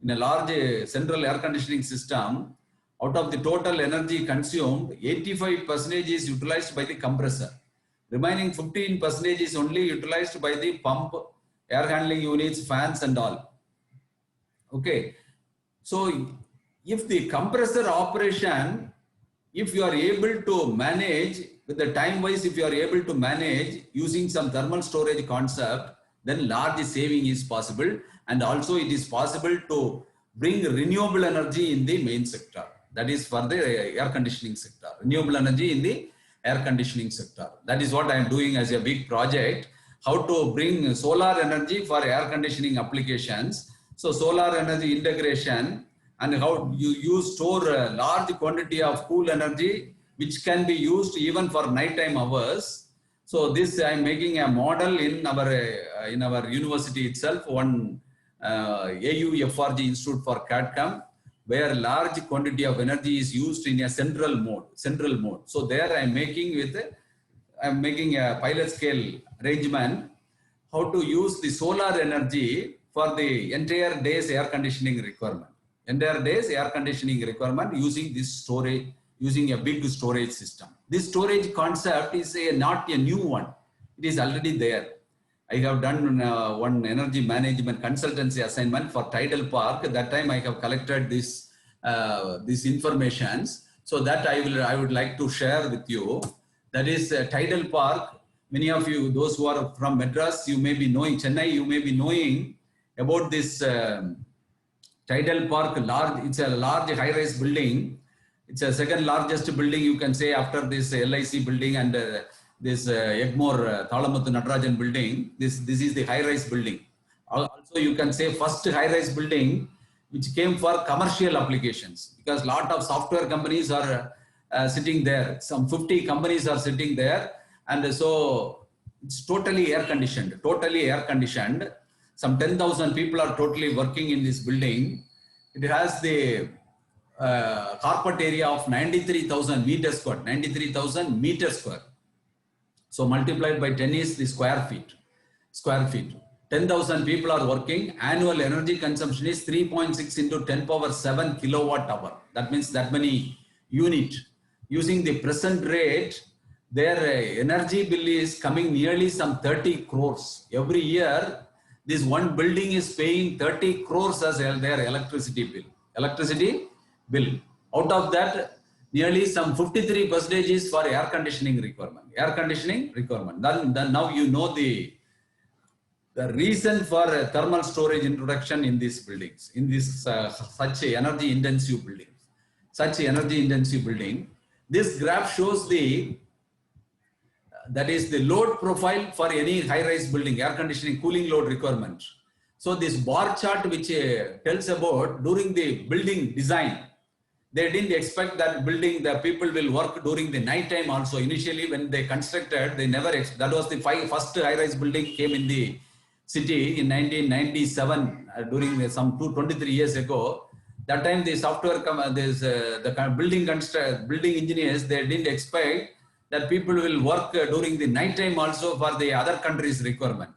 In a large central air conditioning system, out of the total energy consumed, 85% is utilized by the compressor. Remaining 15% is only utilized by the pump, air handling units, fans and all. Okay. So if the compressor operation, if you are able to manage with the time wise, if you are able to manage using some thermal storage concept, then large saving is possible. And also it is possible to bring renewable energy in the main sector. That is for the air conditioning sector. Renewable energy in the air conditioning sector. That is what I am doing as a big project. How to bring solar energy for air conditioning applications. So solar energy integration and how you store a large quantity of cool energy which can be used even for nighttime hours. So this I am making a model in our university itself, one AUFRG Institute for CAD/CAM, where large quantity of energy is used in a central mode. So there I am making a pilot scale arrangement how to use the solar energy for the entire day's air conditioning requirement. Using this storage, using a big storage system. This storage concept is not a new one. It is already there. I have done one energy management consultancy assignment for Tidal Park. At that time I have collected this informations. So that I would like to share with you. That is Tidal Park. Many of you, those who are from Madras, you may be knowing, Chennai, you may be knowing about this Tidal Park. It's a large high-rise building. It's a second largest building, you can say, after this LIC building and this Egmore Thalamuthu Natarajan building. This is the high-rise building. Also, you can say first high-rise building which came for commercial applications, because lot of software companies are sitting there. Some 50 companies are sitting there, and so it's totally air conditioned. Some 10,000 people are totally working in this building. It has the carpet area of 93,000 meters square. 93,000 meters square. So multiplied by 10 is the square feet. 10,000 people are working. Annual energy consumption is 3.6 into 10 power 7 kilowatt hour. That means that many unit. Using the present rate, their energy bill is coming nearly some 30 crores. Every year, this one building is paying 30 crores as their electricity bill. Electricity bill. Out of that, nearly some 53% is for air conditioning requirement. Air conditioning requirement. Then now you know the reason for thermal storage introduction in these buildings, in this such energy intensive buildings. Such energy intensive building. This graph shows that is the load profile for any high-rise building, air conditioning, cooling load requirement. So this bar chart which tells about during the building design, they didn't expect that the people will work during the night time also. Initially when they constructed, they never, that was the first high-rise building came in the city in 1997 during some 23 years ago. That time the software, the building engineers, they didn't expect that people will work during the night time also for the other countries' requirement.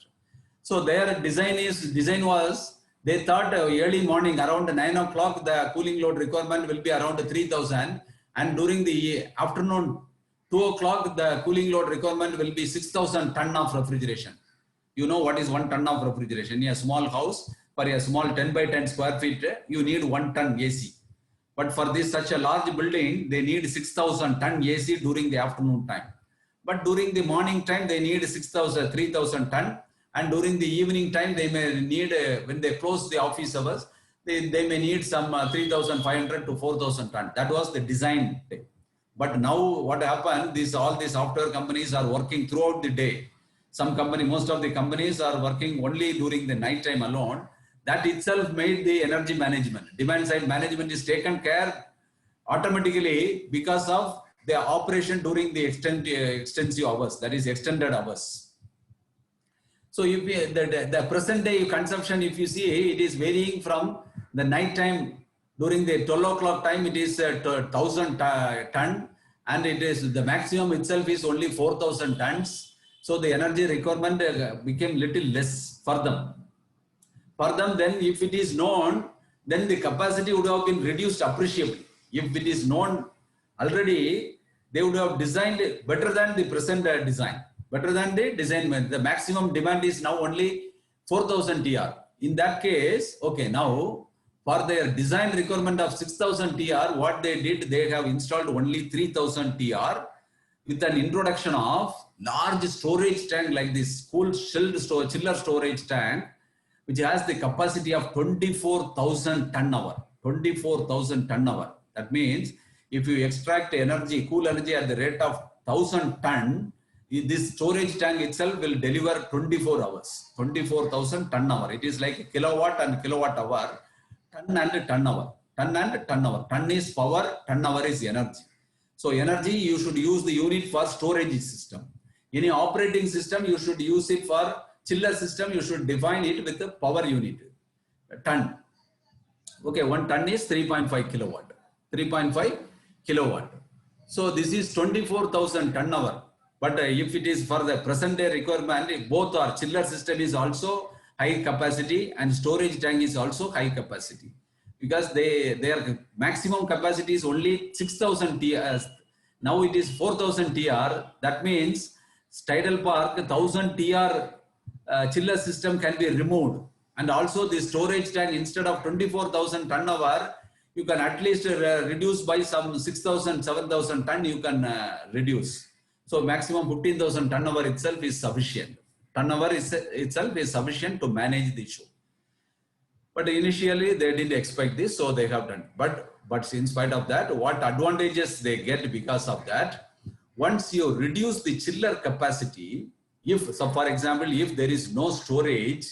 So their design was, they thought early morning around 9 o'clock, the cooling load requirement will be around 3000, and during the afternoon 2 o'clock, the cooling load requirement will be 6000 ton of refrigeration. You know what is 1 ton of refrigeration? In a small house, for a small 10 by 10 square feet, you need 1 ton AC. But for this such a large building, they need 6000 ton AC during the afternoon time. But during the morning time, they need 3000 ton. And during the evening time, they may need, when they close the office hours, they may need some 3500 to 4000 ton. That was the design. But now what happened, all these software companies are working throughout the day. Most of the companies are working only during the night time alone. That itself made the energy management. Demand side management is taken care automatically because of the operation during the extensive hours, that is extended hours. So if the present day consumption, if you see, it is varying from the night time. During the 12 o'clock time, it is 1000 ton, and it is the maximum itself is only 4000 tons. So the energy requirement became little less for them. Then if it is known, then the capacity would have been reduced appreciably. If it is known already, they would have designed better than the present design. Better than the design. The maximum demand is now only 4000 TR. In that case, okay, now for their design requirement of 6000 TR, what they did, they have installed only 3000 TR with an introduction of large storage tank like this cool chiller storage tank, which has the capacity of 24,000 ton hour. 24,000 ton hour. That means if you extract energy, cool energy at the rate of 1000 ton, this storage tank itself will deliver 24 hours. 24,000 ton hour. It is like a kilowatt and kilowatt hour. Ton and ton hour. Ton and ton hour. Ton is power, ton hour is energy. So energy, you should use the unit for storage system. In an operating system, you should use it for chiller system, you should define it with the power unit, ton. Okay, 1 ton is 3.5 kilowatt. 3.5 kilowatt. So this is 24,000 ton hour. But if it is for the present day requirement, both our chiller system is also high capacity and storage tank is also high capacity. Because their maximum capacity is only 6000 TR. Now it is 4000 TR. That means Tidal Park 1000 TR chiller system can be removed, and also the storage tank, instead of 24,000 ton hour, you can at least reduce by some 6,000, 7,000 ton you can reduce. So maximum 15,000 ton hour itself is sufficient. Ton hour itself is sufficient to manage the issue. But initially they didn't expect this, so they have done. But in spite of that, what advantages they get because of that? Once you reduce the chiller capacity, for example, if there is no storage,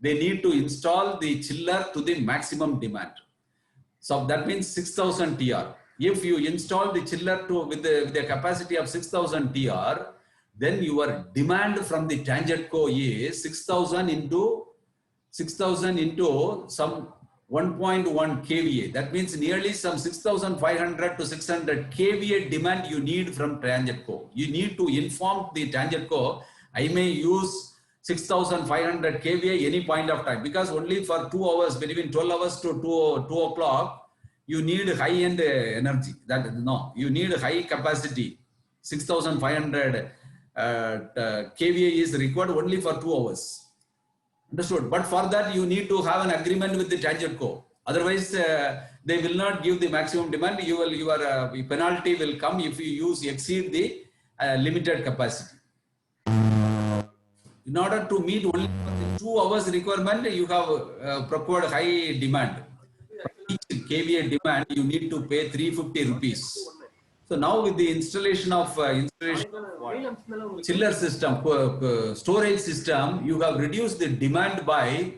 they need to install the chiller to the maximum demand. So that means 6,000 TR. If you install the chiller with the capacity of 6,000 TR, then your demand from the TANGEDCO is 6,000 into some 1.1 kVA. That means nearly some 6,500 to 600 kVA demand you need from TANGEDCO. You need to inform the TANGEDCO, I may use 6,500 kVA any point of time, because only for 2 hours, between 12 hours to 2 o'clock, you need high-end energy. You need high capacity. 6,500 kVA is required only for 2 hours. Understood? But for that, you need to have an agreement with the TANGEDCO. Otherwise, they will not give the maximum demand. Your penalty will come if you exceed the limited capacity. In order to meet only 2 hours requirement, you have procured high demand. For each kVA demand, you need to pay 350 rupees. So now with the installation of chiller system, storage system, you have reduced the demand by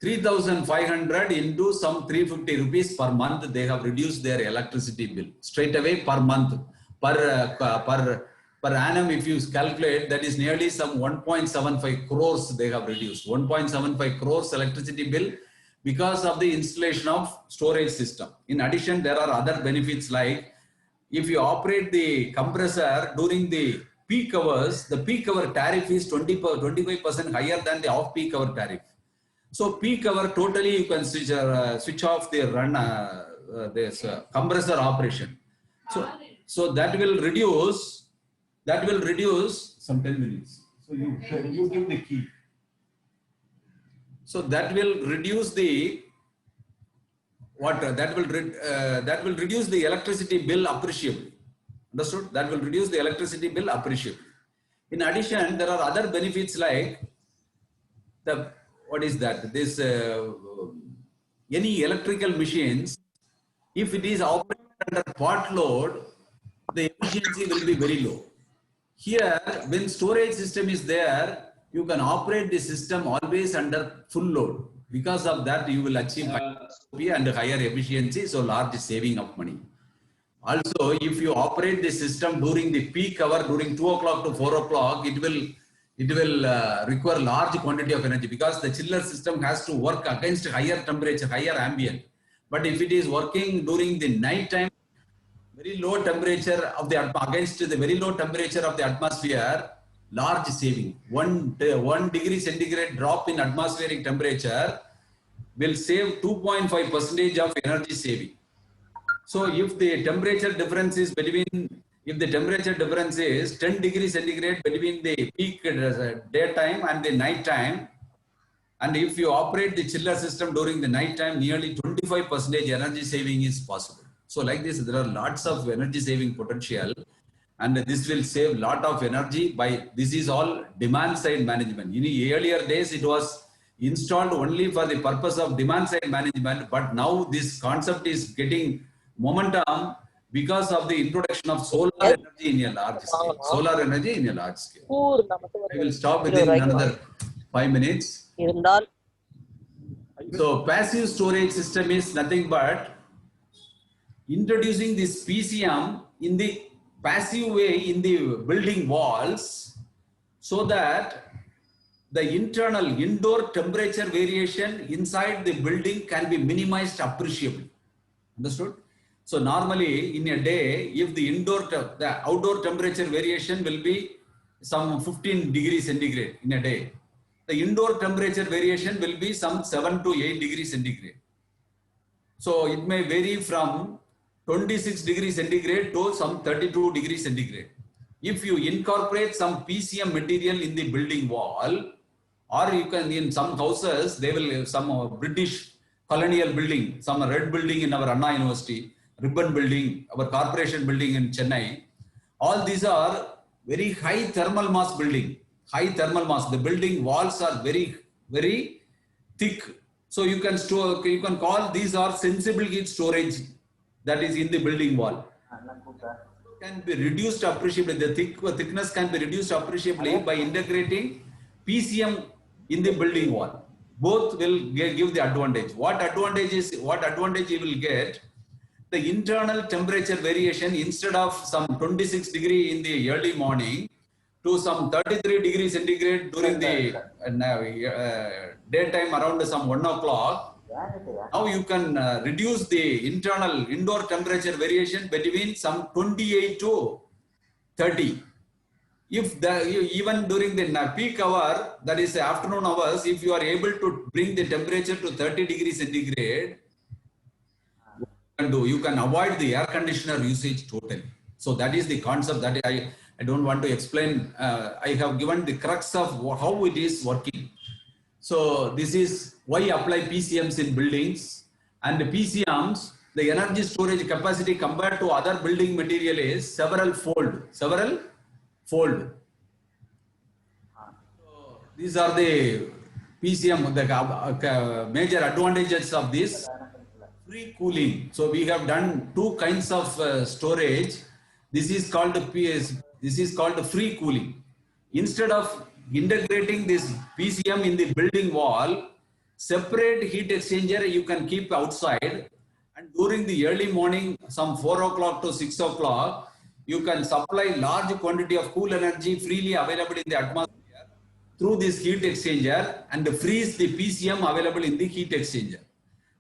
3,500 into some 350 rupees per month. They have reduced their electricity bill straight away per month. Per annum, if you calculate, that is nearly some 1.75 crores they have reduced. 1.75 crores electricity bill because of the installation of storage system. In addition, there are other benefits like if you operate the compressor during the peak hours, the peak hour tariff is 25% higher than the off-peak hour tariff. So peak hour totally you can switch off the compressor operation. So that will reduce some 10 minutes. So you give the key. So that will reduce the that will reduce the electricity bill appreciably. Understood? That will reduce the electricity bill appreciably. In addition, there are other benefits like any electrical machines, if it is operated under part load, the efficiency will be very low. Here, when storage system is there, you can operate the system always under full load. Because of that, you will achieve higher and higher efficiency, so large saving of money. Also, if you operate the system during the peak hour, during 2 o'clock to 4 o'clock, it will require large quantity of energy because the chiller system has to work against higher temperature, higher ambient. But if it is working during the night time, very low temperature of the against the very low temperature of the atmosphere, large saving. 1 degree centigrade drop in atmospheric temperature will save 2.5% of energy saving. So if the temperature difference is 10 degrees centigrade between the peak daytime and the night time, and if you operate the chiller system during the night time, nearly 25% energy saving is possible. So like this, there are lots of energy saving potential, and this will save lot of energy by, this is all demand side management. In the earlier days, it was installed only for the purpose of demand side management, but now this concept is getting momentum because of the introduction of solar energy in a large scale. Solar energy in a large scale. I will stop within another 5 minutes. So passive storage system is nothing but introducing this PCM in the passive way in the building walls, so that the internal indoor temperature variation inside the building can be minimized appreciably. Understood? So normally in a day, if the outdoor temperature variation will be some 15 degrees centigrade in a day, the indoor temperature variation will be some 7 to 8 degrees centigrade. So it may vary from 26 degrees centigrade to some 32 degrees centigrade. If you incorporate some PCM material in the building wall, or you can, in some houses, they will, some British colonial building, some red building in our Anna University, ribbon building, our corporation building in Chennai, all these are very high thermal mass building, high thermal mass. The building walls are very, very thick. So you can store, you can call these are sensible heat storage that is in the building wall. Can be reduced appreciably. The thickness can be reduced appreciably by integrating PCM in the building wall. Both will give the advantage. What advantage you will get? The internal temperature variation, instead of some 26 degree in the early morning to some 33 degrees centigrade during the daytime around some 1 o'clock. Now you can reduce the internal indoor temperature variation between some 28 to 30. If even during the peak hour, that is afternoon hours, if you are able to bring the temperature to 30 degrees centigrade, you can avoid the air conditioner usage totally. So that is the concept that I don't want to explain. I have given the crux of how it is working. So this is why apply PCMs in buildings, and the PCMs, the energy storage capacity compared to other building material is several fold. So these are the PCM, the major advantages of this free cooling. So we have done two kinds of storage. This is called free cooling. Instead of integrating this PCM in the building wall, separate heat exchanger you can keep outside, and during the early morning, some 4 o'clock to 6 o'clock, you can supply large quantity of cool energy freely available in the atmosphere through this heat exchanger and freeze the PCM available in the heat exchanger.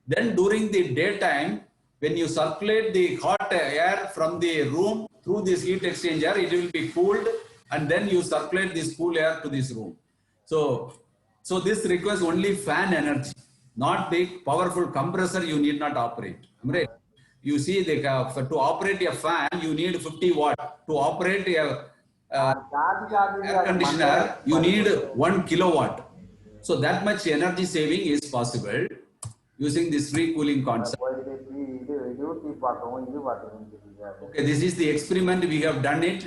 Then during the daytime, when you circulate the hot air from the room through this heat exchanger, it will be cooled, and then you circulate this cool air to this room. So this requires only fan energy, not the powerful compressor you need not operate. Right? You see, to operate a fan, you need 50 watt. To operate a air conditioner, you need 1 kilowatt. So that much energy saving is possible using this free cooling concept. Okay, this is the experiment we have done it.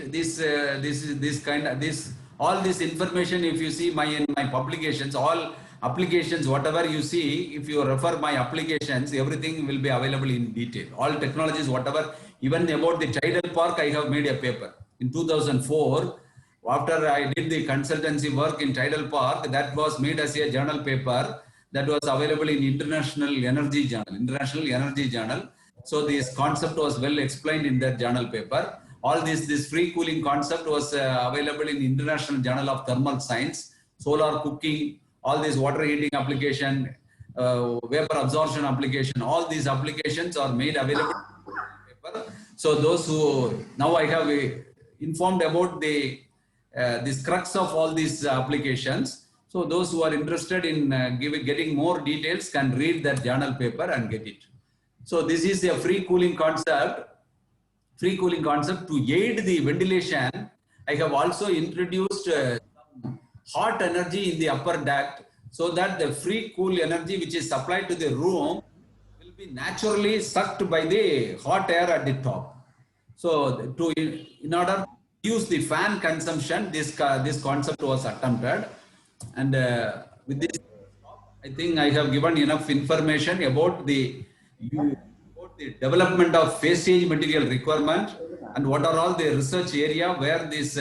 All this information, if you see in my publications, all applications, whatever you see, if you refer my applications, everything will be available in detail. All technologies, whatever, even about the tidal park, I have made a paper in 2004. After I did the consultancy work in tidal park, that was made as a journal paper that was available in International Energy Journal. So this concept was well explained in that journal paper. All this free cooling concept was available in International Journal of Thermal Science, solar cooking, all this water heating application, vapor absorption application, all these applications are made available in the paper. So those who, now I have informed about this crux of all these applications. So those who are interested in getting more details can read that journal paper and get it. So this is a free cooling concept to aid the ventilation. I have also introduced hot energy in the upper duct, so that the free cool energy which is supplied to the room will be naturally sucked by the hot air at the top. So in order to use the fan consumption, this concept was attempted. And with this, I think I have given enough information about the development of phase change material requirement and what are all the research area where this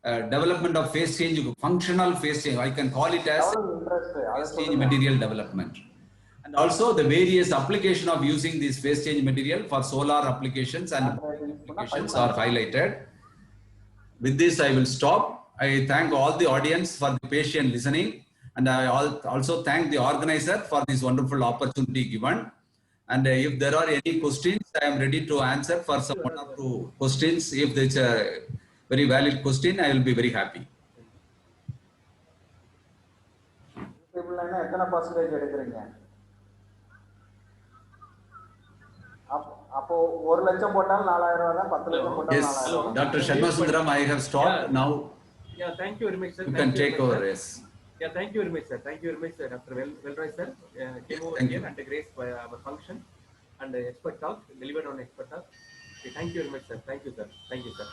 development of phase change, functional phase change, I can call it as phase change material development. And also the various application of using this phase change material for solar applications and applications are highlighted. With this, I will stop. I thank all the audience for the patient listening, and I also thank the organizer for this wonderful opportunity given. And if there are any questions, I am ready to answer for some 1 or 2 questions. If it's a very valid question, I will be very happy. Yes, Dr. Sharma Sundaram, I have stopped now. Yeah, thank you very much, sir. You can take over, yes. Yeah, thank you very much, sir. Thank you very much, sir. Dr. Velroy, sir, came over here and graced by our function and expert talk, delivered on expert talk. Okay, thank you very much, sir. Thank you, sir. Thank you, sir.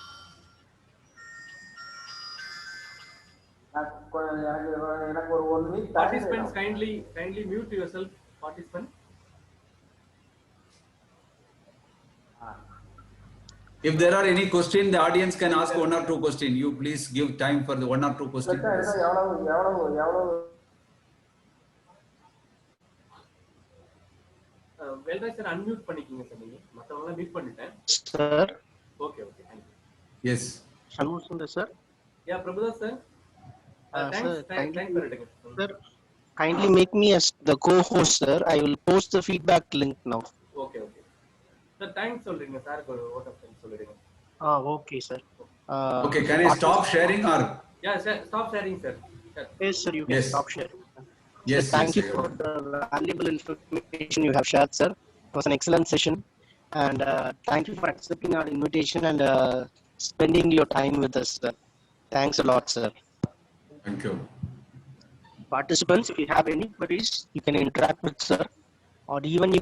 Participants, kindly mute yourself, participant. If there are any questions, the audience can ask 1 or 2 questions. You please give time for the 1 or 2 questions. Velroy, sir, unmute பண்ணிக்கீங்க sir. நீங்க மத்தவங்கள mute பண்ணிட்டேன். Sir. Okay, thank you. Yes. Sharma Sundar, sir. Yeah, Prabhudas, sir. Thanks for it. Sir, kindly make me as the co-host, sir. I will post the feedback link now. Okay. Sir, thanks சொல்றீங்க சாருக்கு ஒரு vote of thanks சொல்றீங்க. Okay, sir. Okay, can I stop sharing or? Yeah, sir, stop sharing, sir. Yes, sir, you can stop sharing. Yes, Thank you for the valuable information you have shared, sir. It was an excellent session. And thank you for accepting our invitation and spending your time with us, sir. Thanks a lot, sir. Thank you. Participants, if you have any queries, you can interact with sir, or even you